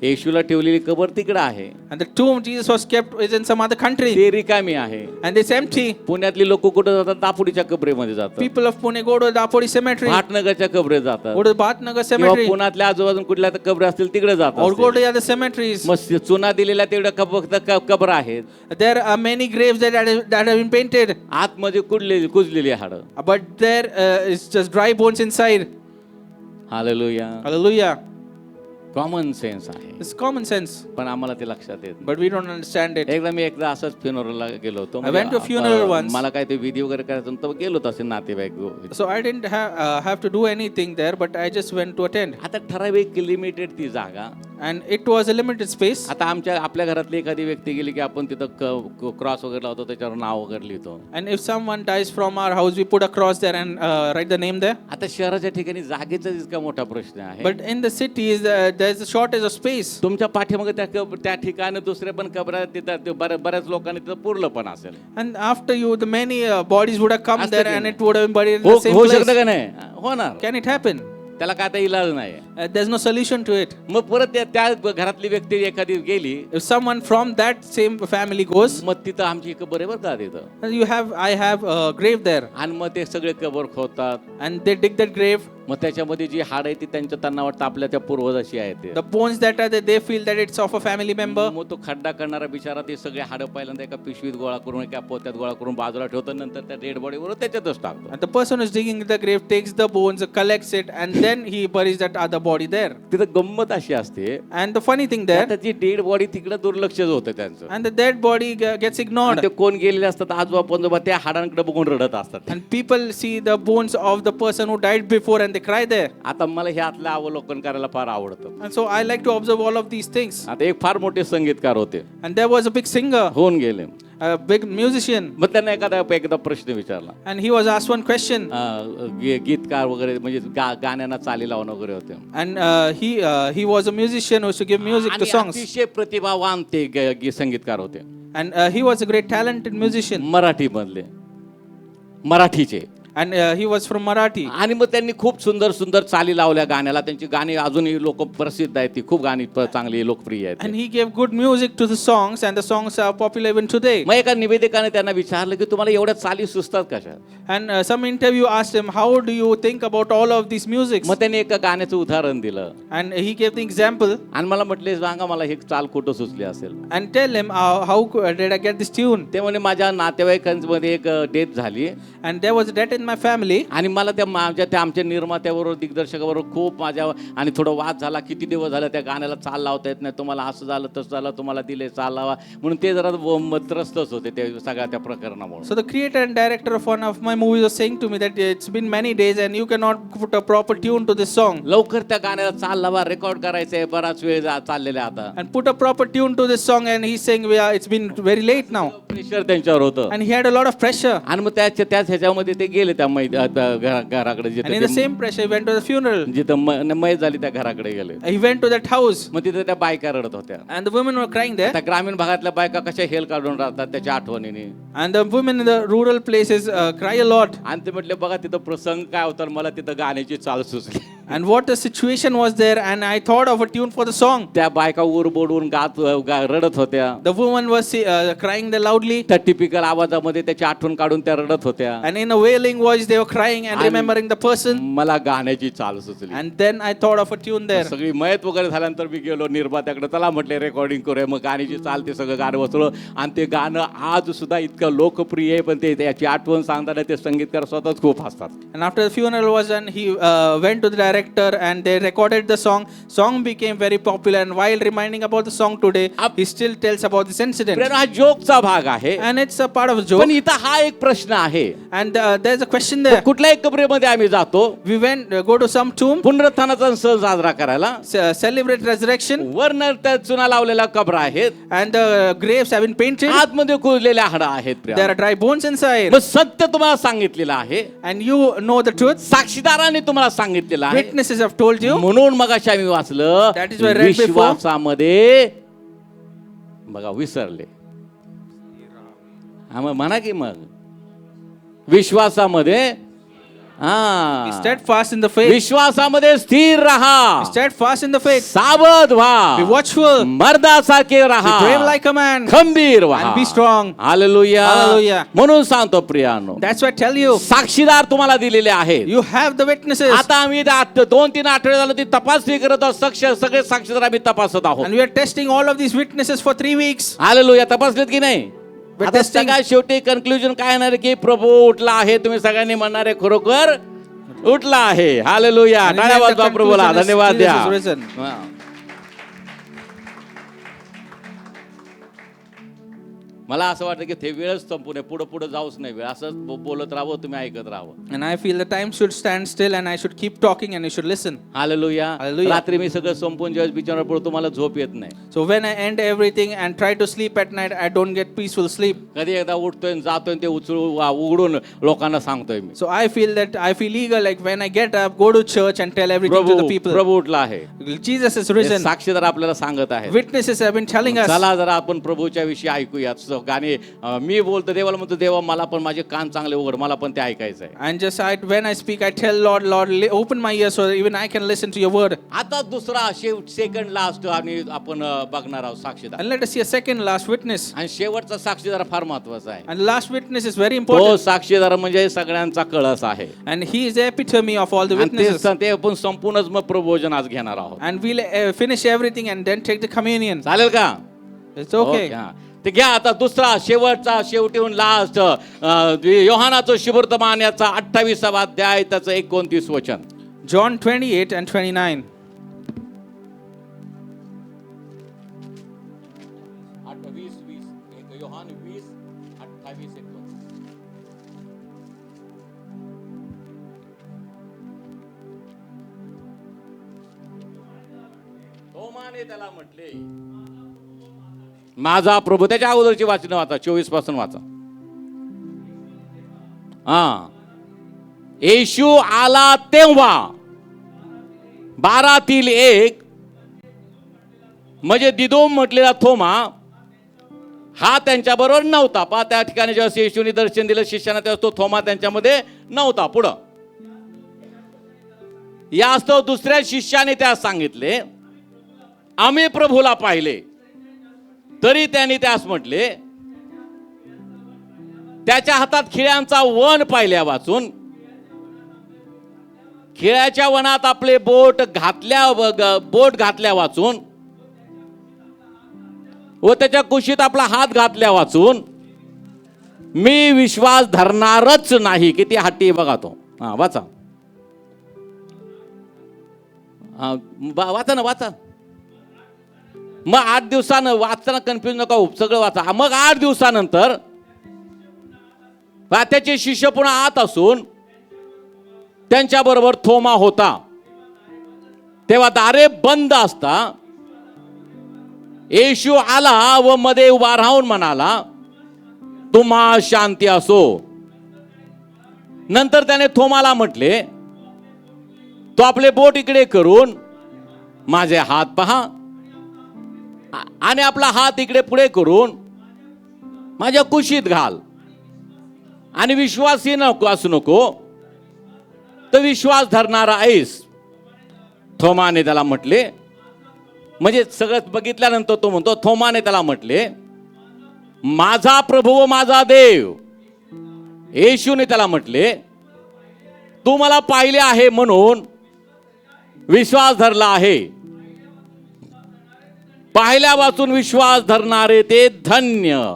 येशूला ठेवलेली कबर तिकडे आहे. And the tomb Jesus was kept is in some other country. ते रिकामी आहे. And it's empty. पुण्यातली लोक कुठे जातात? दापोडीच्या कबरेमध्ये जातात. People of Pune go to Dapodi cemetery. भाटनगरच्या कबरेत जातात. Go to Bhatnagar किंवा cemetery. पुण्यातल्या आजूबाजून कुठल्या तर कबरे असतील तिकडे Or जातात. go to the other cemeteries. मग चुना दिलेल्या तेवढ्या फक्त कबर आहेत. There are many graves that have been painted. आतमध्ये कुजलेली हाडं. But there is just dry bones inside. Hallelujah. Hallelujah. Common sense आहे. It's common sense. पण आम्हाला ते लक्षात येत नाही. But we don't understand it. एकदा असंच फ्युनरलला गेलो होतो. I went to a funeral once. मला काय ते विधी वगैरे करायचं तर गेलो होतो असे नातेवाईक. So I didn't have to do anything there, but I just went to attend. आता ठराविक लिमिटेड ती जागा. and it was a limited space. आता आपल्या घरातली एखादी व्यक्ती गेली की आपण तिथं क्रॉस वगैरे लावतो, त्याच्यावर नाव वगैरे लिहितो. And if someone dies from our house, we put a cross there and write the name there. आता शहराच्या ठिकाणी जागेचा इतका मोठा प्रश्न आहे. But in the cities, there's a shortage of space. तुमच्या पाठीमागे त्या ठिकाणी दुसरे पण कबरा तिथं बऱ्याच लोकांनी तिथं पुरलं पण असेल. And after you, the many bodies would have come असतं there की and नाही? it would have been buried in the same होऊ place. शकतं का नाही? होणार. Can it happen? त्याला काय आता इलाज नाही. There's no solution to it. मग परत त्या घरातली व्यक्ती एखादी गेली, If someone from that same family goes, मग तिथं आमची एक बरोबर का तिथं, I have a grave there, आणि मग ते सगळे कबर खोदतात. and they dig that grave. मग त्याच्यामध्ये जी हाड आहे ती त्यांना वाटतं आपल्या त्या पूर्वजाची आहे ते. The bones that are there, they feel that it's of a family member. मग तो खड्डा करणारा बिचारा ते सगळे हाडं पहिल्यांदा एका पिशवीत गोळा करून एका पोत्यात गोळा करून बाजूला ठेवतो, नंतर त्या डेड बॉडी बरोबर त्याच्यातच टाकतो. And the person who's digging the grave takes the bones, collects it, and then he buries that other body there. तिथं गंमत अशी असते, And the funny thing there, त्याची डेड बॉडी तिकडे दुर्लक्षच होतं त्यांचं. and the dead body gets आणि ignored. ते कोण गेलेले असतात आजोबा पंजोबा त्या हाडांकडे बघून रडत असतात. And people see the bones of the person who died before and they cry there. आता मला हे आतलं अवलोकन करायला फार आवडतं. And so I like to observe all of these things. आता एक फार मोठे संगीतकार होते, And there was a big singer, होऊन गेले. a big musician, मग त्यांना एकदा प्रश्न विचारला. and he was asked one question. गीतकार वगैरे म्हणजे गाण्यांना चाली लावून वगैरे होते. And he was a musician who used to give music to आणि songs. अतिशय प्रतिभावान ते संगीतकार होते. And he was a great talented musician. Marathi मधले, मराठीचे. And he was from Marathi. आणि मग त्यांनी खूप सुंदर सुंदर चाली लावल्या गाण्याला. त्यांची गाणी अजूनही लोक प्रसिद्ध आहेत, ती खूप गाणी चांगली लोकप्रिय आहेत. And he gave good music to the songs, and the songs are popular even today. मग एका निवेदिकाने त्यांना विचारलं की तुम्हाला एवढ्या चाली सुचतात कशा. And some interview asked him, how do you think about all of these musics? मग त्यांनी एका गाण्याचं उदाहरण दिलं And he gave the example आणि मला म्हटले सांगा मला हे चाल कुठं सुचली असेल. and tell him how did I get this tune? ते म्हणे माझ्या नातेवाईकांमध्ये एक डेथ झाली And there was a death in my family. आणि मला त्या आमच्या निर्मात्याबरोबर दिग्दर्शकाबरोबर खूप माझ्या आणि थोडा वाद झाला. किती दिवस झाला त्या गाण्याला चाल लावता येत नाही, तुम्हाला असं झालं तसं झालं, तुम्हाला दिले चाल लावा म्हणून ते जरा त्रस्तच होते ते सगळ्या त्या प्रकरणामुळे. So the creator and director of one of my movies was saying to me that it's been many days and you cannot put a proper tune to this song. लवकर त्या गाण्याला चाल लावा, रेकॉर्ड करायचंय, बराच वेळ चाललेला आता. And put a proper tune to this song, and he's saying it's been very late now. Pressure त्यांच्यावर होतं. And he had a lot of pressure. आणि मग त्याच ह्याच्यामध्ये ते गेले त्या घराकडे, And in the same pressure, he went to the funeral. जिथं मैत झाली त्या घराकडे गेले. He went to that house. मग तिथे त्या बायका रडत होत्या. And the women were crying there. त्या ग्रामीण भागातल्या बायका कशा हेल काढून राहतात त्याच्या आठवणीने. And the women in the rural places cry a lot. आणि ते म्हटले बघा तिथं प्रसंग काय होता, मला तिथं गाण्याची चाल सुचली. And what the situation was there, and I thought of a tune for the song. त्या बायका उरबोडून रडत होत्या. The woman was crying there loudly. त्या टिपिकल आवाजामध्ये त्याची आठवण काढून त्या रडत होत्या. And in a wailing voice, they were crying and remembering the person. मला गाण्याची चाल सुचली. And then I thought of a tune there. सगळी मयत वगैरे झाल्यानंतर मी गेलो निर्मात्याकडे, त्याला म्हटले रेकॉर्डिंग करूया. मग गाण्याची चाल ते सगळं गाणं बसवलं आणि ते गाणं आज सुद्धा इतकं लोकप्रिय आहे. पण ते त्याची आठवण सांगताना ते संगीतकार स्वतःच खूप हसतात. And after the funeral was done, he went to the director and they recorded the song. Song became very popular, and while reminding about the song today, he still tells about this incident. हा जोकचा भाग आहे. And it's a part of a joke. पण इथं हा एक प्रश्न आहे. And there's a question there. कुठल्याही कबरेमध्ये आम्ही जातो We went go to some tomb, पुनरुत्थानाचा सण साजरा करायला. celebrate resurrection, वरनं त्या चुना लावलेला कबर आहेत, and the graves have been painted. आतमध्ये कुजलेल्या हाडं आहेत. There are dry bones inside. मग सत्य तुम्हाला सांगितलेलं आहे, And you know the truth. साक्षीदारांनी तुम्हाला सांगितलेलं आहे. Witnesses have told you. म्हणून मगाशी आम्ही वाचलं That is why I read before. विश्वासामध्ये बघा विसरले. हा मग म्हणा की मग विश्वासामध्ये Be steadfast in the faith. विश्वासामध्ये स्थिर राहा, Steadfast in the faith. सावध व्हा, Be watchful. मर्दासारखे Be राहा, brave like a man. खंबीर व्हा, And be strong. Hallelujah. Hallelujah. म्हणून सांगतो प्रियानो, That's why I tell you. साक्षीदार तुम्हाला दिलेले आहेत. You have the witnesses. आता आम्ही 2-3 आठवडे झालं ती तपासणी करत आहोत. सगळे साक्षीदार आम्ही तपासत आहोत. And we are testing all of these witnesses for 3 weeks. Hallelujah. तपासलेत की नाही? We're आता testing. सगळ्यात शेवटी कन्क्लुजन काय येणार की प्रभू उठला आहे. तुम्ही सगळ्यांनी म्हणणार आहे खरोखर उठला आहे. हालेलुया. And in टाळ्या the वाजवा प्रभूला. conclusion is धन्यवाद द्या. Jesus is risen. हा. मला असं वाटतं की ते वेळच संपू नये, पुढं पुढं जाऊच नाही वेळ, असंच बोलत राहावं, तुम्ही ऐकत राहावं. And I feel the time should stand still and I should keep talking and you should listen. Hallelujah. Hallelujah. रात्री मी सगळं संपून जेव्हा बिछाण्यावर पडतो मला झोप येत नाही. So when I end everything and try to sleep at night, I don't get peaceful sleep. कधी एकदा उठतोय आणि जातोय आणि ते उघडून लोकांना सांगतोय मी. So I feel eager, like when I get up, go to church and tell everything to the people. प्रभू उठला आहे. Jesus is हे risen. साक्षीदार आपल्याला सांगत आहेत. Witnesses have been telling us. चला जरा आपण प्रभूच्या विषयी ऐकूया. गाणे मी बोलतो देवाला म्हणतो, देवा मला पण माझे कान चांगले उघड, मला पण ते ऐकायचं आहे. And just when I speak, I tell Lord, open my ears so even I can listen to your word. आता दुसरा सेकंड लास्ट आणि आपण बघणार आहोत साक्षीदार. And let us see a second last witness. आणि शेवटचा साक्षीदार फार महत्वाचा आहे. And last witness is very तो important. साक्षीदार म्हणजे सगळ्यांचा कळस आहे. And he is the epitome of all the आणि witnesses. ते आपण संपूर्णच मग प्रभोजन आज घेणार आहोत. And we'll finish everything and then take the communion. चालेल का? It's okay. हा. ते घ्या आता दुसरा शेवटचा शेवटीहून लास्ट योहानाचं शुभवर्तमान याचा 28वा अध्याय त्याचं 29 वचन. John 28 and 29. 28 योहान 20 28 29. थोमाने त्याला म्हटले, माझा प्रभू. त्याच्या अगोदरची वाचन वाचा, 24 पासून वाचा. हा. येशू आला तेव्हा 12तील एक म्हणजे दिदोम म्हटलेला थोमा हा त्यांच्या बरोबर नव्हता. पहा त्या ठिकाणी जेव्हा येशूने दर्शन दिलं शिष्यांना तेव्हा तो थोमा त्यांच्यामध्ये नव्हता. पुढं यास्तव दुसऱ्या शिष्याने त्यास सांगितले, आम्ही प्रभूला पाहिले. तरी त्यांनी त्यास म्हटले, त्याच्या हातात खिळ्यांचा वन पाहिल्या वाचून खिळ्याच्या वनात आपले बोट घातल्या वाचून व त्याच्या कुशीत आपला हात घातल्या वाचून मी विश्वास धरणारच नाही. किती हट्टी बघा तो. हा वाचा. वाचा ना वाचा. मग 8 दिवसानं वाचताना कन्फ्युज नका होऊ, सगळं वाचा. मग 8 दिवसानंतर त्याचे शिष्य पुन्हा आत असून त्यांच्या बरोबर थोमा होता. तेव्हा दारे बंद असता येशू आला व मध्ये उभा राहून म्हणाला, तुम्हा शांती असो. नंतर त्याने थोमाला म्हटले, तो आपले बोट इकडे करून माझे हात पहा आणि आपला हात इकडे पुढे करून माझ्या कुशीत घाल. आणि विश्वासी नको असू नको तर विश्वास धरणारा आहेस. थोमाने त्याला म्हटले, म्हणजे सगळं बघितल्यानंतर तो म्हणतो, थोमाने त्याला म्हटले, माझा प्रभू व माझा देव. येशूने त्याला म्हटले, तू मला पाहिले आहे म्हणून विश्वास धरला आहे. पाहिल्या वाचून विश्वास धरणारे ते धन्य.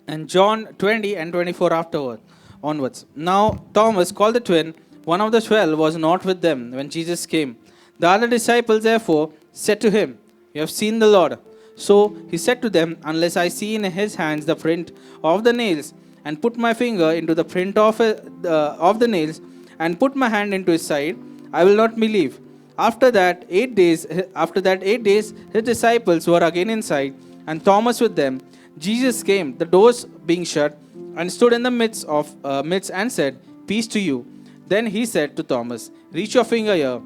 And John 20 and 24 onwards. Now Thomas, called the twin, one of the 12, was not with them when Jesus came. The other disciples therefore said to him, you have seen the Lord. So he said to them, unless I see in his hands the print of the nails, and put my finger into the print of the nails, and put my hand into his side, I will not believe. After that 8 days, his disciples were again inside, and Thomas with them. Jesus came, the doors being shut, and stood in the midst and said, peace to you. Then he said to Thomas, reach your finger here,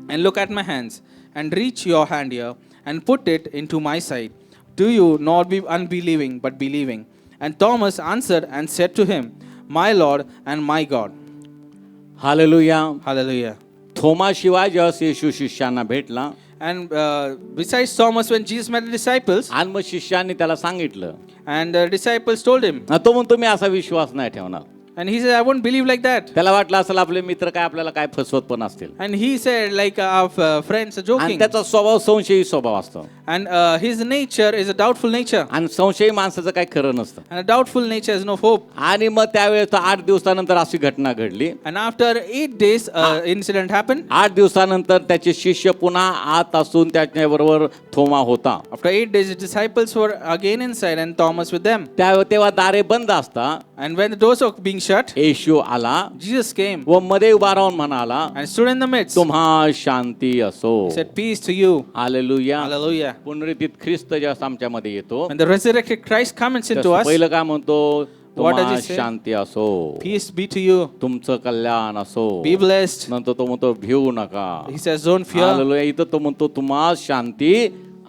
and look at my hands, and reach your hand here, and put it into my side. Do you not be unbelieving, but believing? And Thomas answered and said to him, my Lord and my God. Hallelujah. Hallelujah. थोमा शिवाय जेव्हा येशू शिष्यांना भेटला And besides Thomas, when Jesus met the disciples, आणि मग शिष्यांनी त्याला सांगितलं, and the disciples told him, तो म्हणतो मी असा विश्वास नाही ठेवणार. And he said, I won't believe like that. त्याला वाटलं असेल आपले मित्र काय आपल्याला काय फसवत पण असतील. And he said, like our friends are आणि joking. त्याचा स्वभाव संशयी स्वभाव असतो. And his nature is a doubtful nature. आणि संशयी माणसाचं काही खरं नसतं. And a doubtful nature has no hope. आणि मग त्यावेळेस 8 दिवसानंतर अशी घटना घडली. And after 8 days, incident happened. 8 दिवसानंतर त्याचे शिष्य पुन्हा आत असून त्याच्याबरोबर थोमा होता. After 8 days, the disciples were again inside and Thomas with them. तेव्हा दारे बंद असता And when the doors were being shut, येशू आला Jesus came व मध्ये उभा राहून म्हणाला, and stood in the midst. तुम्हा शांती असो. He said, peace to you. Hallelujah. Hallelujah. पुनरुत्थित ख्रिस्त जेव्हा आमच्यामध्ये येतो When the resurrected Christ comes into तेव्हा us, पहिलं काय म्हणतो, What does तुम्हा he say? शांती असो, peace be to you. तुमचं कल्याण असो. Be blessed. नंतर तो म्हणतो भिवू नका. He says, don't fear. Hallelujah. इथं तो म्हणतो तुम्हा शांती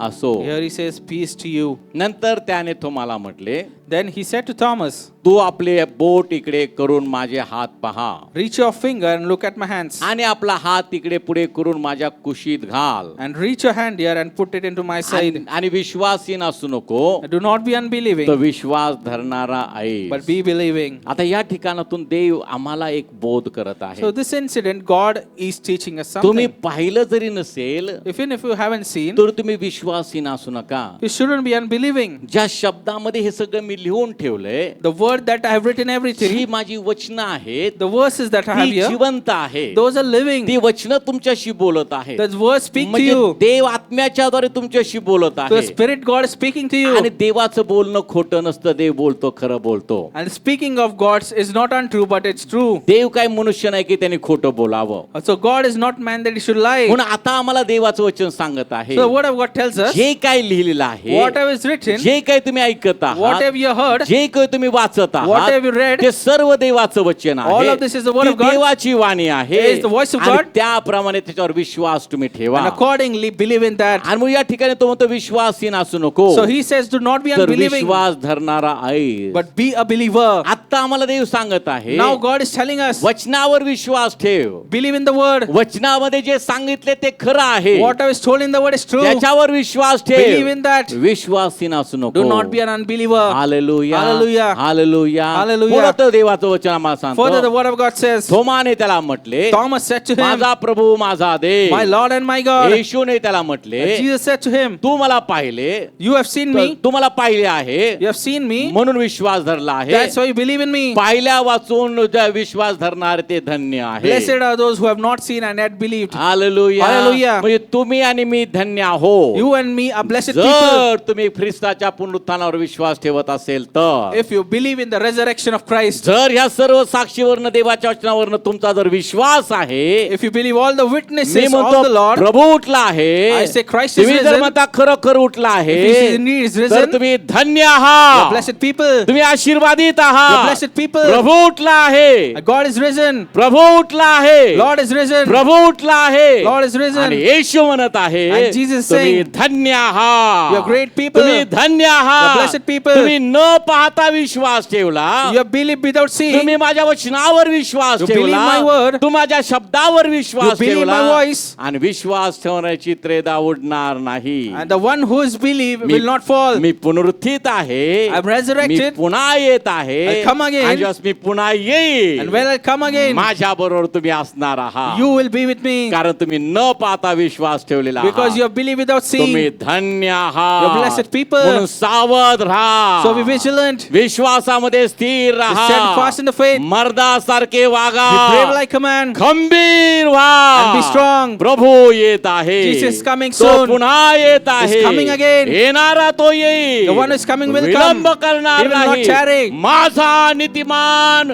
असो. Here he says, peace to you. नंतर त्याने तुम्हाला म्हटले, Then he said to Thomas, तू आपले बोट इकडे करून माझे हात पहा reach your finger and look at my hands. आणि आपला हात इकडे पुढे करून माझ्या कुशीत घाल. And reach your hand here and put it into my side. आणि विश्वासीन असू नको, And do not be तर unbelieving, विश्वास धरणारा आहे. but be believing. आता या ठिकाणातून देव आम्हाला एक बोध करत आहे. So this incident, God is teaching us तुम्ही something. पाहिलं जरी नसेल Even if you haven't seen, तर तुम्ही विश्वासीन असू नका. you shouldn't be unbelieving. ज्या शब्दामध्ये हे सगळं मी लिहून ठेवलंय, The word that I have written he everything, माझी वचनं आहेत, the verses that I have ती here, जिवंत आहेत. those are living. ती वचनं तुमच्याशी बोलत आहेत. The words speak to म्हणजे you. देव आत्म्याच्याद्वारे तुमच्याशी बोलत The आहे. Spirit God is speaking to आणि you. देवाचं बोलणं खोटं नसतं, देव बोलतो खरं बोलतो. And speaking of God's is not untrue, but it's true. देव काय मनुष्य नाही की त्यांनी खोटं बोलावं. So God is not man that he should lie. म्हणून आता आम्हाला देवाचं वचन सांगत आहे, So the word of God tells us, जे काय लिहिलेलं आहे, whatever is written, जे काही तुम्ही ऐकत आहात, whatever you heard, जे काही तुम्ही वाचत आहात, whatever you read, ते सर्व देवाचं वचन आहे. all of this is the word ती of God. देवाची वाणी आहे. It is the voice of आणि God. त्याप्रमाणे त्याच्यावर विश्वास तुम्ही ठेवा. and accordingly believe in that. आणि मग या ठिकाणी तो म्हणतो विश्वासीन असू नको, So he says, do not be तर unbelieving, विश्वास धरणारा आहे. but be a believer. आता आम्हाला देव सांगत आहे, Now God is telling us, वचनावर विश्वास ठेव. believe in the word. वचनामध्ये जे सांगितले ते खरं आहे, What I was told in the word is true. त्याच्यावर विश्वास Believe ठेव. in that. विश्वासीन असू नको. Do not be an unbeliever. Hallelujah, Hallelujah. Hallelujah. Hallelujah. पुढं तर देवाचं वचन आम्हाला Further, the सांगतो, word of God says, थोमाने त्याला म्हटले, Thomas said to him, माझा प्रभू माझा देव. my Lord and my God. येशूने त्याला म्हटले, Jesus said to him, तू मला पाहिले, you have seen me, तू मला पाहिले आहे, you have seen me, म्हणून विश्वास धरला आहे. that's why you believe in me. पाहिल्या वाचून ज्या विश्वास धरणारे ते धन्य आहे. Blessed are those who have not seen and yet believed. Hallelujah. Hallelujah. म्हणजे तुम्ही आणि मी धन्य आहो, You and me are blessed people जर तुम्ही ख्रिस्ताच्या पुनरुत्थानावर विश्वास ठेवत असेल तर. if you believe in the resurrection of Christ. जर ह्या सर्व साक्षीवरनं देवाच्या वचनावरनं तुमचा जर विश्वास आहे, If you believe all the me witnesses of म्हणतो the Lord, प्रभू उठला आहे, I say Christ is तुम्ही जर risen. म्हणता खरोखर उठला आहे, If he indeed is तर risen, तुम्ही धन्य you are आहात, blessed people. तुम्ही आशीर्वादित You are आहात. blessed people. प्रभू उठला आहे, God is risen. प्रभू उठला आहे, Lord is risen. प्रभू उठला आहे. Lord is risen. आणि येशू म्हणत आहे, And Jesus is तुम्ही saying, धन्य आहात, You are great people. तुम्ही धन्य You are आहात, blessed people. तुम्ही न पाहता विश्वास ठेवला, You have believed without seeing. तुम्ही माझ्या वचनावर विश्वास You ठेवला, believe my word. तू माझ्या शब्दावर विश्वास You believe ठेवला, my voice. आणि विश्वास ठेवण्याची त्रेदा उडणार नाही. And the one who is believe me- will not fall. मी पुनरुत्थित आहे, I'm resurrected. मी पुन्हा येत आहे, I'll come again. आणि जेव्हा मी पुन्हा येईल, And when I come again, माझ्या बरोबर तुम्ही असणार आहात, you will be with me. कारण तुम्ही न पाहता विश्वास ठेवलेला Because आहात. you have believed without तुम्ही seeing. धन्य You're आहात, blessed people. म्हणून सावध राहा, So be vigilant. विश्वासामध्ये स्थिर Be राहा, steadfast in the faith. मर्दासारखे वागा, Be brave like a man. खंबीर व्हा, And be strong. प्रभू येत आहे, Jesus is coming तो soon. पुन्हा येत आहे, coming again. येणारा तो येईल, The one who is coming will विलंब come. करणार He will not नाही. tarry. माझा नीतिमान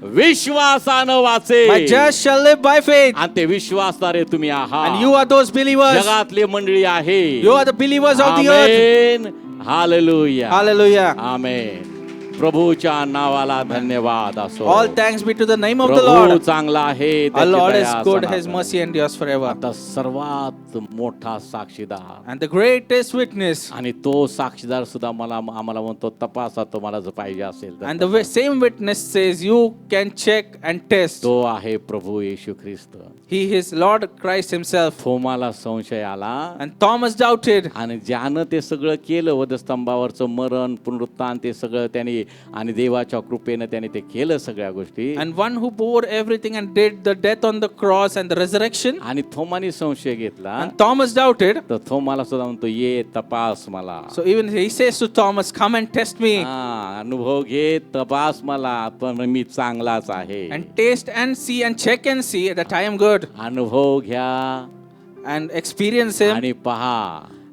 विश्वासानं वाचे, My just shall live by faith. आणि ते विश्वासदारे तुम्ही आहात. And you are those believers. जगातली मंडळी आहे. You are the believers of the earth. Amen. Hallelujah. Hallelujah. आमेन. प्रभूच्या नावाला धन्यवाद असो. All thanks be to the name of the Prabhu Lord. चांगला आहे, Our त्याची Lord is दया good, सनातन. His mercy endures forever. आता सर्वात मोठा साक्षीदार, And the greatest witness, आणि तो साक्षीदार सुद्धा आम्हाला म्हणतो तपासा, तुम्हाला जर पाहिजे असेल तर. and the same witness says you can check and test. तो आहे प्रभू येशू ख्रिस्त. He is Lord Christ Himself. थोमाला संशय आला, And Thomas doubted. आणि ज्यानं ते सगळं केलं, वधस्तंभावरचं मरण, पुनरुत्थान, ते सगळं त्यांनी आणि देवाच्या कृपेनं त्याने ते केलं सगळ्या गोष्टी. And one who bore everything and did the death on the cross and the resurrection. आणि थोमाने संशय घेतला. And Thomas doubted. तर थोमाला सुद्धा म्हणतो ये तपास मला. So even he says to Thomas, come and test me हा, अनुभव घे, तपास मला, पण मी चांगलाच आहे. and taste and see and check and see that I am good. अनुभव घ्या And experience him आणि पहा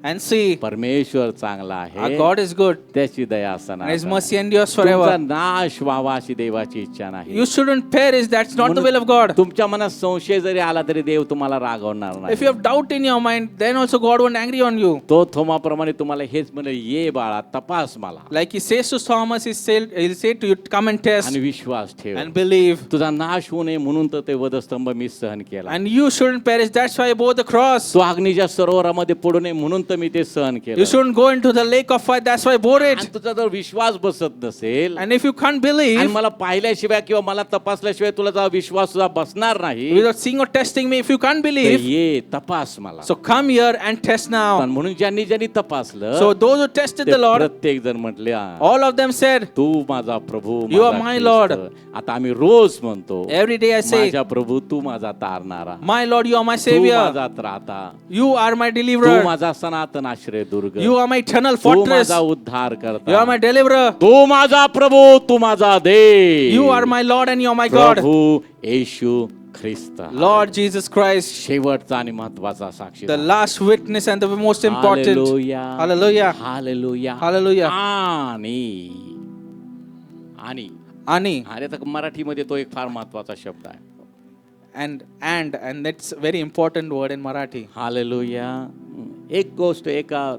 and see परमेश्वर चांगला our आहे, God is good त्याची दया असणार. and his mercy endures तुमचा forever. नाश व्हावा अशी देवाची इच्छा नाही. You shouldn't perish. That's not the will of God. तुमच्या मनात संशय जरी आला तरी देव तुम्हाला रागवणार If you नाही. have doubt in your mind, then also God won't angry on you. तो थोमाप्रमाणे तुम्हाला हेच म्हणे, ये बाळा तपास मला Like he says to Thomas, he'll say to you, come and test आणि विश्वास ठेव. and believe. तुझा नाश होऊ नये म्हणून तर ते वधस्तंभ मी सहन केला. And you shouldn't perish. That's why I bore the cross. तो अग्नीच्या सरोवरामध्ये पडू नये म्हणून तर मी ते सहन केलं. You shouldn't go into the lake of fire. That's why I bore आणि it. तुझा जर विश्वास बसत नसेल And if you can't आणि believe मला पाहिल्याशिवाय किंवा मला तपासल्याशिवाय तुला जर विश्वास सुद्धा बसणार नाही without seeing or testing me, if you can't तर believe, ये तपास मला. so come here and test now. पण म्हणून ज्यांनी ज्यांनी तपासलं So those who tested ते the Lord, प्रत्येक जण म्हटले, all of them said, तू माझा प्रभू, You are माझा my ख्रिस्त. Lord. आता आम्ही रोज म्हणतो, every day I say, माझा प्रभू तू माझा तारणारा, My Lord, you are my Tu Savior. माझा त्राता, You are my Tu deliverer. माझा सनातन आश्रय दुर्ग, You are my eternal Tu fortress. माझा उद्धार You are करता, my deliverer. तू माझा प्रभू, तू माझा देव, You are my Lord and you are my God. Prabhu Yeshu Christ. Lord Jesus Christ, शेवटचा आणि महत्वाचा साक्षी. the last witness and the most important. Hallelujah. Hallelujah. Hallelujah. Hallelujah. आणि Ani अरे आता मराठीमध्ये तो एक फार महत्वाचा शब्द आहे. and that's very important word in Marathi. Hallelujah. एक गोष्ट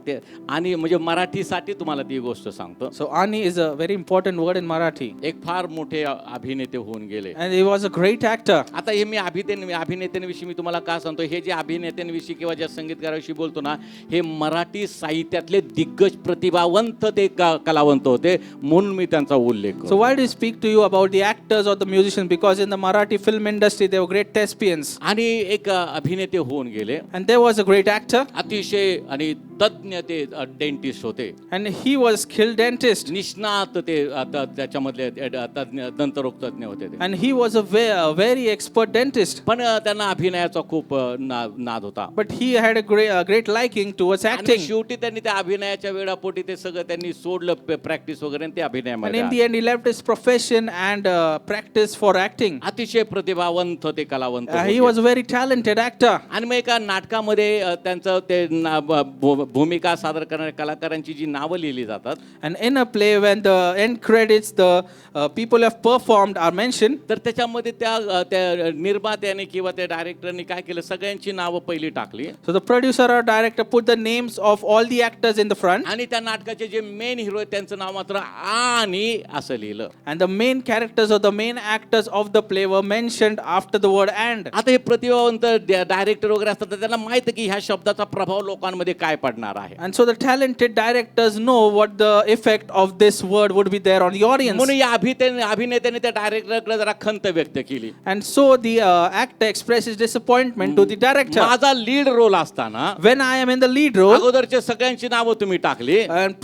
ते आणि म्हणजे मराठीसाठी तुम्हाला ती गोष्ट सांगतो. So Ani is a very important word in Marathi. एक फार मोठे अभिनेते होऊन गेले. And he was a great actor. आता हे मी अभिनेत्यांविषयी मी तुम्हाला का सांगतो, हे जे अभिनेत्यांविषयी किंवा ज्या संगीतकाराविषयी बोलतो ना, हे मराठी साहित्यातले दिग्गज प्रतिभावंत ते कलावंत होते म्हणून मी त्यांचा उल्लेख करतो. So why do I speak to you about the actors or the musicians? Because in the Marathi film industry they were great thespians. आणि एक अभिनेते होऊन गेले, And there was a great actor अतिशय आणि तज्ञ ते डेंटिस्ट होते, and he was a skilled dentist. निष्णात ते त्याच्यामधले तज्ञ दंतरोग तज्ञ होते ते. And he was a very expert dentist. पण त्यांना अभिनयाचा खूप नाद होता. But he had a great liking towards आणि acting. शेवटी त्यांनी त्या अभिनयाच्या वेळापोटी ते सगळं त्यांनी सोडलं, प्रॅक्टिस वगैरे, आणि ते And अभिनयामध्ये in the end he left his profession and practice for acting. अतिशय प्रतिभावंत ते कलावंत He होते. was a very talented actor. आणि मग एका नाटकामध्ये त्यांचं ते भूमिका सादर करणाऱ्या कलाकारांची जी नावं लिहिली जातात, And in a play when the end credits the people have performed are mentioned, तर त्याच्यामध्ये त्या निर्मात्याने किंवा त्या डायरेक्टरने काय केलं, सगळ्यांची नावं पहिली टाकली so the producer or director put the names of all the actors in the front, आणि त्या नाटकाचे जे मेन हिरो आहेत त्यांचं नाव मात्र आणि असं लिहिलं. and the main characters or the main actors of the play were mentioned after the word and. आता हे प्रतिभावंत डायरेक्टर वगैरे असतात, तर त्यांना माहित आहे की ह्या शब्दाचा प्रभाव लोकांमध्ये काय पडणार आहे. And so the talented directors know what the effect of this word would be there on the audience. म्हणून या अभिनेत्याने त्या डायरेक्टरकडे जरा खंत व्यक्त केली. And so the actor expresses disappointment to the director. माझा लीड रोल असताना When I am in the lead role, अगोदरच्या सगळ्यांची नावं तुम्ही टाकली and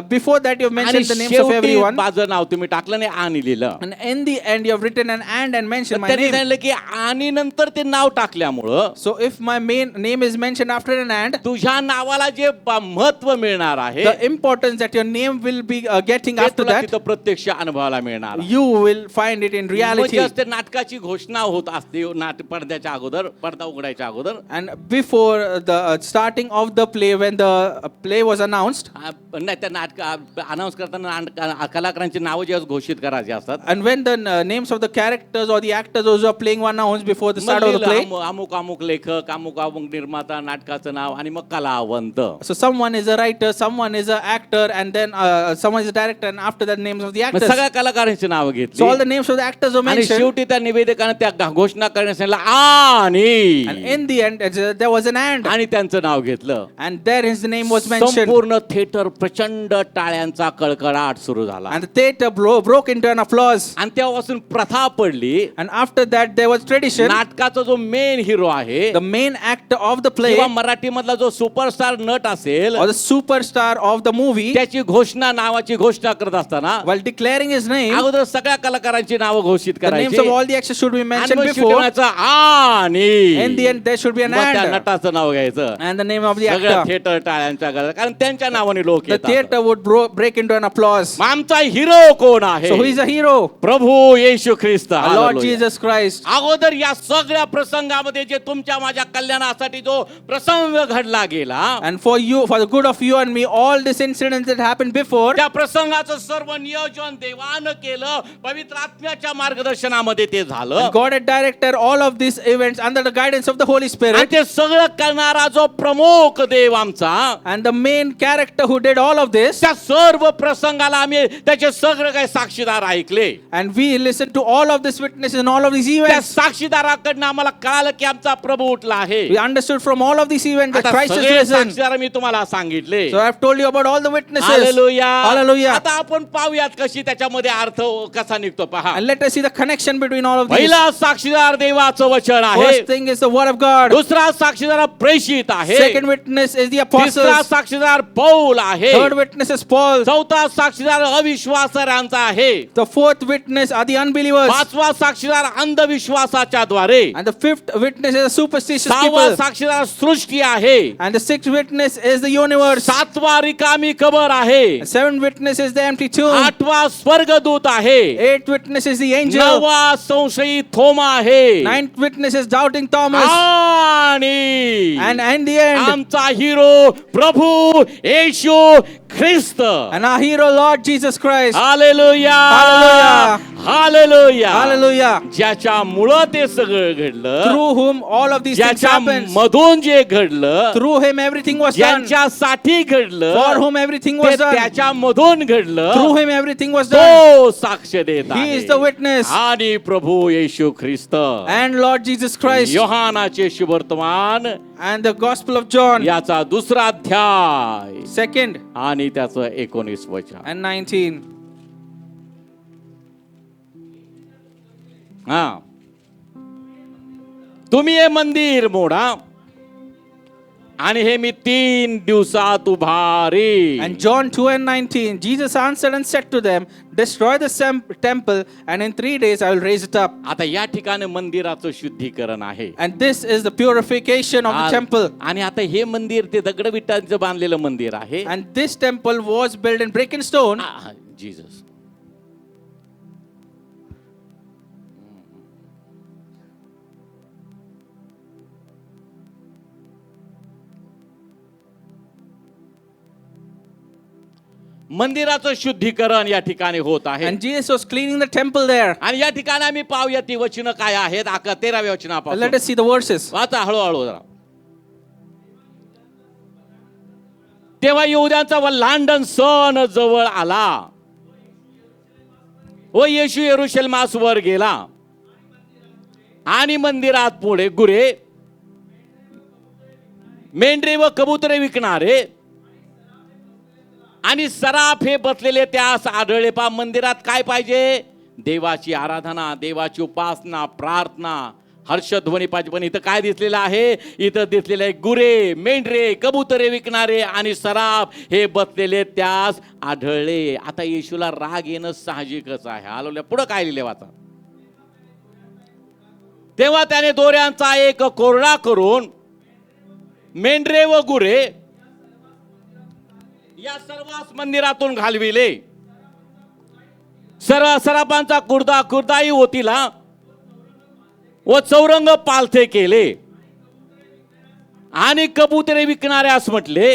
before that you have आणि mentioned the names of शेवटी everyone, माझं नाव तुम्ही टाकलं नाही आणि लिहिलं. and in the end you have written an and mentioned my त्यांनी name. सांगितलं की आणि नंतर ते नाव टाकल्यामुळं So if my main name is mentioned after an and, तुझ्या नावाला जे महत्व मिळणार आहे the importance that your name will be getting ते after तुला that, तिथं प्रत्यक्ष अनुभवाला मिळणार आहे. you will find it in reality. म्हणजे असते नाटकाची घोषणा होत असते पडद्याच्या अगोदर, पडदा उघडायच्या अगोदर. And before the starting of the play, when the play was announced, नाही, त्या नाटक अनाऊन्स करताना कलाकारांची नावं जेव्हा घोषित करायची असतात, and when the names of the characters or the actors those who are playing were announced before the start of the play, अमुक अमुक लेखक, अमुक अमुक निर्माता, नाटकाचं नाव आणि मग कलावंत. so someone is a writer, someone is an actor, and then someone is a director, and after that names of the मग actors. सगळ्या कलाकारांची नावं So all घेतली the names of the actors were आणि mentioned, शेवटी त्या निवेदकाने त्या घोषणा करण्यास सांगितलं आणि and in the end there was an and, आणि त्यांचं नाव घेतलं. and there his name was mentioned, संपूर्ण थिएटर प्रचंड टाळ्यांचा कळकळाट सुरू झाला and the theater broke into an applause. आणि तेव्हापासून प्रथा पडली, And after that there was tradition, नाटकाचा जो मेन हिरो आहे the main actor of the play किंवा मराठी मधला जो सुपरस्टार नट नट असेल or the superstar of the movie, त्याची नावाची घोषणा करत असताना while declaring his name, अगोदर सगळ्या कलाकारांची नावं घोषित the names करायची of all the actors should be आणि mentioned मग before. शिकवण्याचं आणि In the end, there should be an मग त्या and. नटाचं नाव घ्यायचं And the name of the सगळं actor. थिएटर टाळ्यांच्या गजरात, कारण त्यांच्या नावाने लोक The येतात. theater would break into an applause. मग आमचा हिरो कोण आहे? So who is the hero? Prabhu Yeshu Christ. Our Lord hallelujah. Jesus Christ. अगोदर या सगळ्या प्रसंगामध्ये जे तुमच्या माझ्या कल्याणासाठी जो प्रसंग घडला गेला, And for you, for the good of you and me, all these incidents that happened before, त्या प्रसंगाचं सर्व नियोजन देवानं केलं, पवित्र आत्म्याच्या मार्गदर्शनामध्ये ते झालं. and God had directed all of these events under the guidance of the Holy आणि Spirit. ते सगळं करणारा जो प्रमुख देव आमचा, And the main character who did all of this, त्या सर्व प्रसंगाला आम्ही त्याचे सगळे काही साक्षीदार ऐकले. and we listened to all of these witnesses and all of these त्या events. साक्षीदाराकडनं आम्हाला कळालं की आमचा प्रभू उठला आहे. We understood from all of these events that आता Christ is सगळे risen. साक्षीदार मी तुम्हाला सांगितले. So I've told you about all the witnesses. Hallelujah. Hallelujah. आता आपण पाहूयात कशी त्याच्यामध्ये अर्थ कसा निघतो पहा. And let us see the connection between all of these. पहिला साक्षीदार देवाचं वचन आहे. First thing is the word of God. दुसरा साक्षीदार प्रेषित आहे. Second witness is the तिसरा apostles. साक्षीदार पौल आहे. Third witness is Paul. चौथा साक्षीदार अविश्वासांचा आहे. The fourth witness are the unbelievers. पाचवा साक्षीदार अंधविश्वासाच्या द्वारे. And the fifth witness is the superstitious सहावा people. साक्षीदार सृष्टी आहे. And the sixth witness is the universe. सातवा रिकामी कबर आहे. And seventh witness is the empty tomb. आठवा स्वर्गदूत आहे. Eighth witness is the angel. नववा संशयी थोमा आहे. Ninth witness is doubting Thomas. आणि And in the end, आमचा hero Prabhu Yeshu Christ. and our hero Lord Jesus Christ. Hallelujah. Hallelujah. Hallelujah. Hallelujah. ज्याच्यामुळं ते सगळं घडलं, Through whom all of these things ज्याच्या happened. मधून जे घडलं, Through him everything was done. ज्यांच्यासाठी घडलं, For whom everything ते was done. त्याच्यामधून घडलं, Through him everything was done. तो साक्ष देत He आहे. is the witness. आणि प्रभू येशू ख्रिस्त. And Lord Jesus Christ. योहानाचे शुभवर्तमान And the Gospel of John. याचा दुसरा अध्याय Second आणि त्याचं 19 वचन. and 19. हा, तुम्ही हे मंदिर मोडा आणि हे मी 3 दिवसात उभारी. And John 2 and 19. Jesus answered and said to them, destroy the temple and in 3 days I will raise it up. आता या ठिकाणी मंदिराचं शुद्धीकरण आहे. And this is the purification of the temple. आणि आता हे मंदिर ते दगडविटांचं बांधलेलं मंदिर आहे. And this temple was built in brick and stone. Jesus. मंदिराचं शुद्धीकरण या ठिकाणी होत आहे. And Jesus was cleaning the temple there. आणि या ठिकाणी आम्ही पाहूया ती वचनं काय आहेत. 13व्या वचनापासून Let us see the verses. वाचा हळूहळू जरा. तेव्हा यहूद्यांचा वल्हांडण सण जवळ आला व येशू यरूशलेमास वर गेला आणि मंदिरात पुढे गुरे, मेंढरे व कबुतरे विकणारे आणि सराफ हे बसलेले त्यास आढळले. पा मंदिरात काय पाहिजे? देवाची आराधना, देवाची उपासना, प्रार्थना, हर्षध्वनी पाहिजे. पण इथं काय दिसलेलं आहे? इथं दिसलेलं आहे गुरे, मेंढरे, कबुतरे विकणारे आणि सराफ हे बसलेले त्यास आढळले. आता येशूला राग येणं साहजिकच आहे. आलोल्या पुढं काय लिहिले वाचा. तेव्हा त्याने दोऱ्यांचा एक कोरडा करून मेंढरे व गुरे या सर्वांस मंदिरातून घालविले. सराफांचा कुर्दाही होतीला व चौरंग पालथे केले आणि कबुतरे विकणाऱ्यास म्हटले,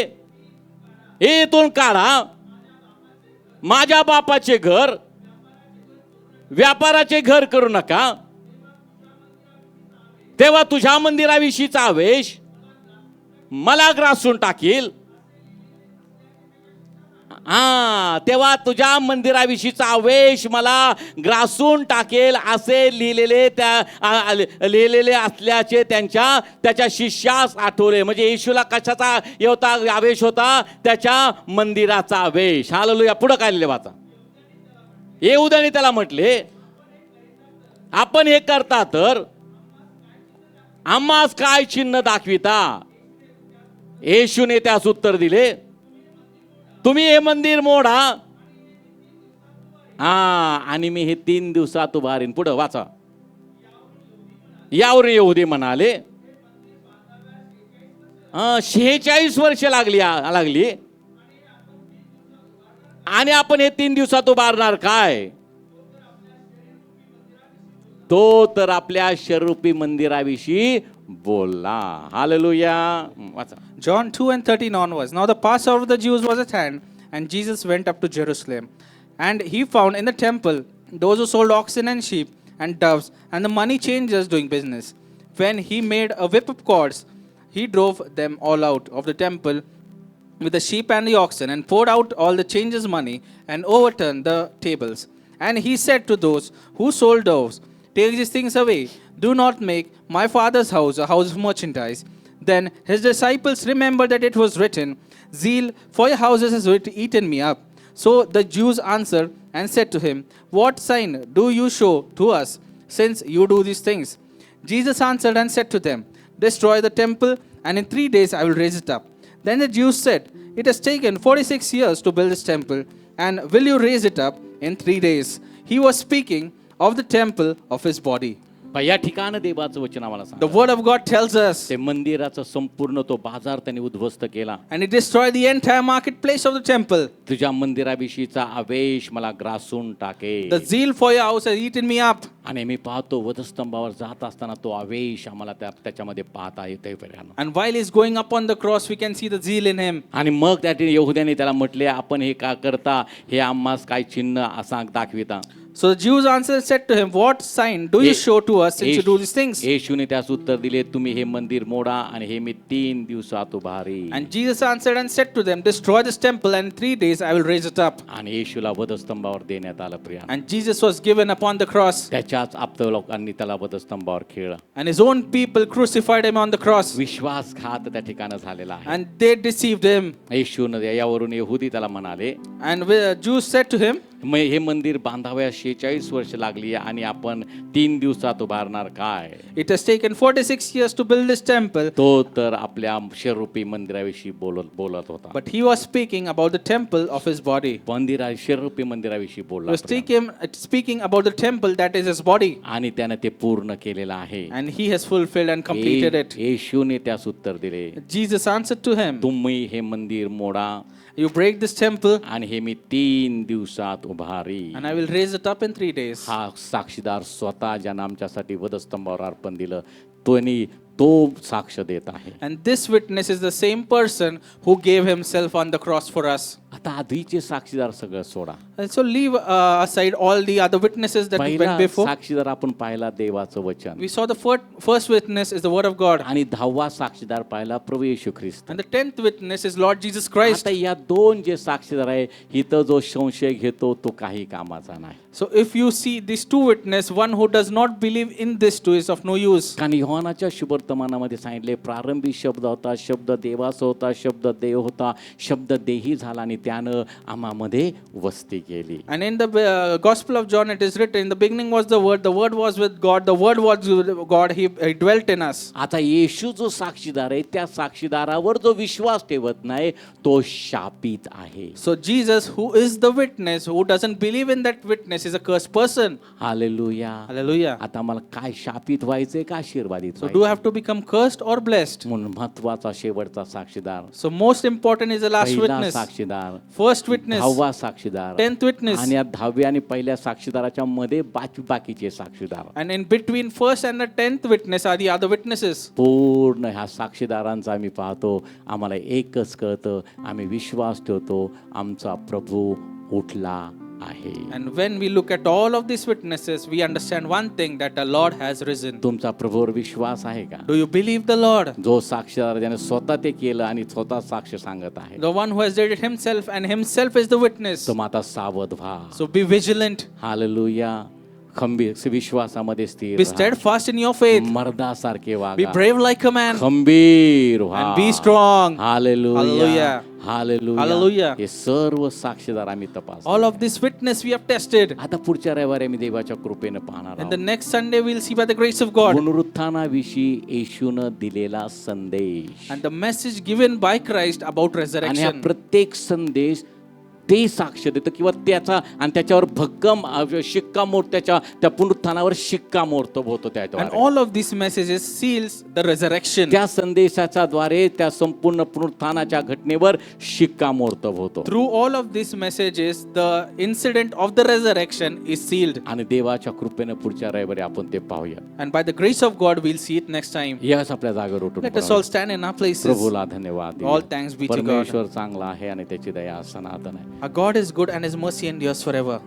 इथून काढा, माझ्या बापाचे घर व्यापाराचे घर करू नका. तेव्हा तुझ्या मंदिराविषयीचा आवेश मला ग्रासून टाकील. तेव्हा तुझ्या मंदिराविषयीचा आवेश मला ग्रासून टाकेल असे लिहिलेले असल्याचे त्याच्या शिष्यास आठवले. म्हणजे येशूला कशाचा आवेश होता? त्याच्या मंदिराचा आवेश. हालेलुया. पुढे काय लिहिले वाचा. यहूदाने त्याला म्हटले, आपण हे करता तर आम्हास काय चिन्ह दाखविता? येशूने त्यास उत्तर दिले, तुम्ही हे मंदिर मोडा आणि मी हे 3 दिवसात उभारीन. पुढं वाचा. यावर यहुदी म्हणाले, 46 वर्ष लागली आणि आपण हे 3 दिवसात उभारणार काय? तो तर आपल्या शरूपी मंदिराविषयी बोलला. हालेलुया. वाचा. John 2 and 13 onwards. Now the Passover of the Jews was at hand, and Jesus went up to Jerusalem. And he found in the temple those who sold oxen and sheep and doves and the money changers doing business. When he made a whip of cords, he drove them all out of the temple with the sheep and the oxen, and poured out all the changers' money, and overturned the tables. And he said to those who sold doves, take these things away. Do not make my Father's house a house of merchandise. Then his disciples remembered that it was written, zeal for your houses has eaten me up. So the Jews answered and said to him, what sign do you show to us, since you do these things? Jesus answered and said to them, destroy the temple, and in 3 days I will raise it up. Then the Jews said, it has taken 46 years to build this temple, and will you raise it up in 3 days? He was speaking of the temple of his body. या ठिकाणी देवाचं वचन आम्हाला The सांगतं, word of God tells us, ते मंदिराचा संपूर्ण तो बाजार त्यांनी उद्ध्वस्त केला. and it destroyed the entire marketplace of the temple. तुझ्या मंदिराविषयीचा आवेश मला ग्रासून टाके. The zeal for your house has eaten me up. आणि मी पाहतो वधस्तंभावर जात असताना तो आवेश आम्हाला त्याच्यामध्ये पाहता येते. And while he's going up on the cross, we can see the zeal in him. आणि मग त्या यहुद्याने त्याला म्हटले, आपण हे का करता? हे आम्हास काय चिन्ह असा दाखविता? So the Jews answered said to him, what sign do you show to us since you do these things? येशूने त्यास उत्तर दिले, तुम्ही हे मंदिर मोडा आणि हे मी 3 दिवसात उभारी. And Jesus answered and said to them, destroy this temple, and in 3 days I will raise it up. आणि येशूला वधस्तंभावर देण्यात आलं Priya. And Jesus was given upon the cross, त्याच्याच आप्त लोकांनी त्याला वधस्तंभावर खेळलं. and his own people crucified him on the cross, विश्वासघात त्या ठिकाणी झालेला आहे. and they deceived him. येशूने यावरून यहुदी त्याला म्हणाले, And Jews said to him, हे मंदिर बांधावयास 46 वर्ष लागली आणि आपण 3 दिवसात उभारणार काय? it has taken 46 years to build this temple. तो तर आपल्या शरूपी मंदिराविषयी बोलत होता. But he was speaking about the temple of his body. शरूपी मंदिराविषयी He बोलला was speaking about the temple that is his body. आणि त्याने ते पूर्ण केलेलं आहे. And he has fulfilled and completed it. येशूने त्यास उत्तर दिले, Jesus answered to him, तुम्ही हे मंदिर मोडा you break this temple, आणि हे मी 3 दिवसात उभारी. and I will raise it up in 3 days. हा साक्षीदार स्वतः ज्यानं आमच्यासाठी वधस्तंभावर अर्पण दिलं, तो साक्ष देत आहे. And this witness is the same person who gave himself on the cross for us. आता आधीचे साक्षीदार सगळं सोडा. And so leave aside all the other witnesses that पहिला went before. साक्षीदार आपण पाहिला देवाचं वचन, We saw the first witness is the word of God. आणि 10वा साक्षीदार पाहिला प्रभू येशू ख्रिस्त. And the 10th witness is Lord Jesus Christ. आता या 2 जे साक्षीदार आहे, इथं जो संशय घेतो तो काही कामाचा नाही. So if you see these 2 witnesses, one who does not believe in this 2 is of no use. कारण योहानाच्या शुभवर्तमानामध्ये सांगितले, प्रारंभी शब्द होता, शब्द देवाचा होता, शब्द देव होता, शब्द देही झाला आणि त्यानं आम्हामध्ये वस्ती केली. And in the Gospel of John it is written, in the beginning was the Word was with God, the Word was with God, He dwelt in us. आता येशू जो साक्षीदार आहे, त्या साक्षीदारावर जो विश्वास ठेवत नाही तो शापित आहे. So Jesus, who is the witness, who doesn't believe in that witness, is a cursed person. Hallelujah. Hallelujah. आता मला काय शापित व्हायचंय का आशीर्वादित So do I have to become cursed or blessed? म्हणून महत्वाचा शेवटचा साक्षीदार, So most important is the last पहिला witness. साक्षीदार, First witness, 10वा साक्षीदार, 10th witness. आणि या 10व्या आणि पहिल्या साक्षीदाराच्या मध्ये बाकीचे साक्षीदार. And in between first and the 10th witness are the other witnesses. पूर्ण ह्या साक्षीदारांचा आम्ही पाहतो, आम्हाला एकच कळतं, आम्ही विश्वास ठेवतो, आमचा प्रभू उठला आहे. And when we look at all of these witnesses, we understand one thing, that the Lord has risen. तुमचा प्रभूवर विश्वास आहे का? Do you believe the Lord? जो साक्षीदार ज्याने स्वतः ते केलं आणि स्वतः साक्ष सांगत आहे, The one who has did it himself, and himself is the witness. तुम आता सावध व्हा. So be vigilant. हालेलुया. खंबीर विश्वासामध्ये स्थिर Be राहा. steadfast in your faith. मर्दासारखे Be वागा. brave like a man. खंबीर व्हा. And be strong. Hallelujah. Hallelujah. Hallelujah. Hallelujah. हे सर्व साक्षीदार आम्ही तपास. All of this witness we have tested. आता पुढच्या रविवारी आम्ही देवाच्या कृपेने पाहणार And the आहोत. next Sunday we'll see by the grace of God. पुनरुत्थानाविषयी येशूनं दिलेला संदेश. And the message given by Christ about आणि हा resurrection. प्रत्येक संदेश ते साक्ष देतं किंवा त्याचा आणि त्याच्यावर भक्कम शिक्कामोर्तब त्या पुनरुत्थानावर शिक्कामोर्तब होतो And त्याच्यावर. all of these messages seals the resurrection. त्या संदेशाच्या द्वारे त्या संपूर्ण पुनरुत्थानाच्या घटनेवर शिक्कामोर्तब होतो. Through all of these messages, the incident of the resurrection is sealed. आणि देवाच्या कृपेने पुढच्या रविवारी आपण ते पाहूया. And by the grace of God, we'll see it next time. याच आपल्या जागेवर उठून Let us all stand in our places. प्रभूला धन्यवाद देऊ. All thanks be to God. परमेश्वर चांगला आहे आणि त्याची दया सनातन आहे. Our God is good and His mercy endures forever.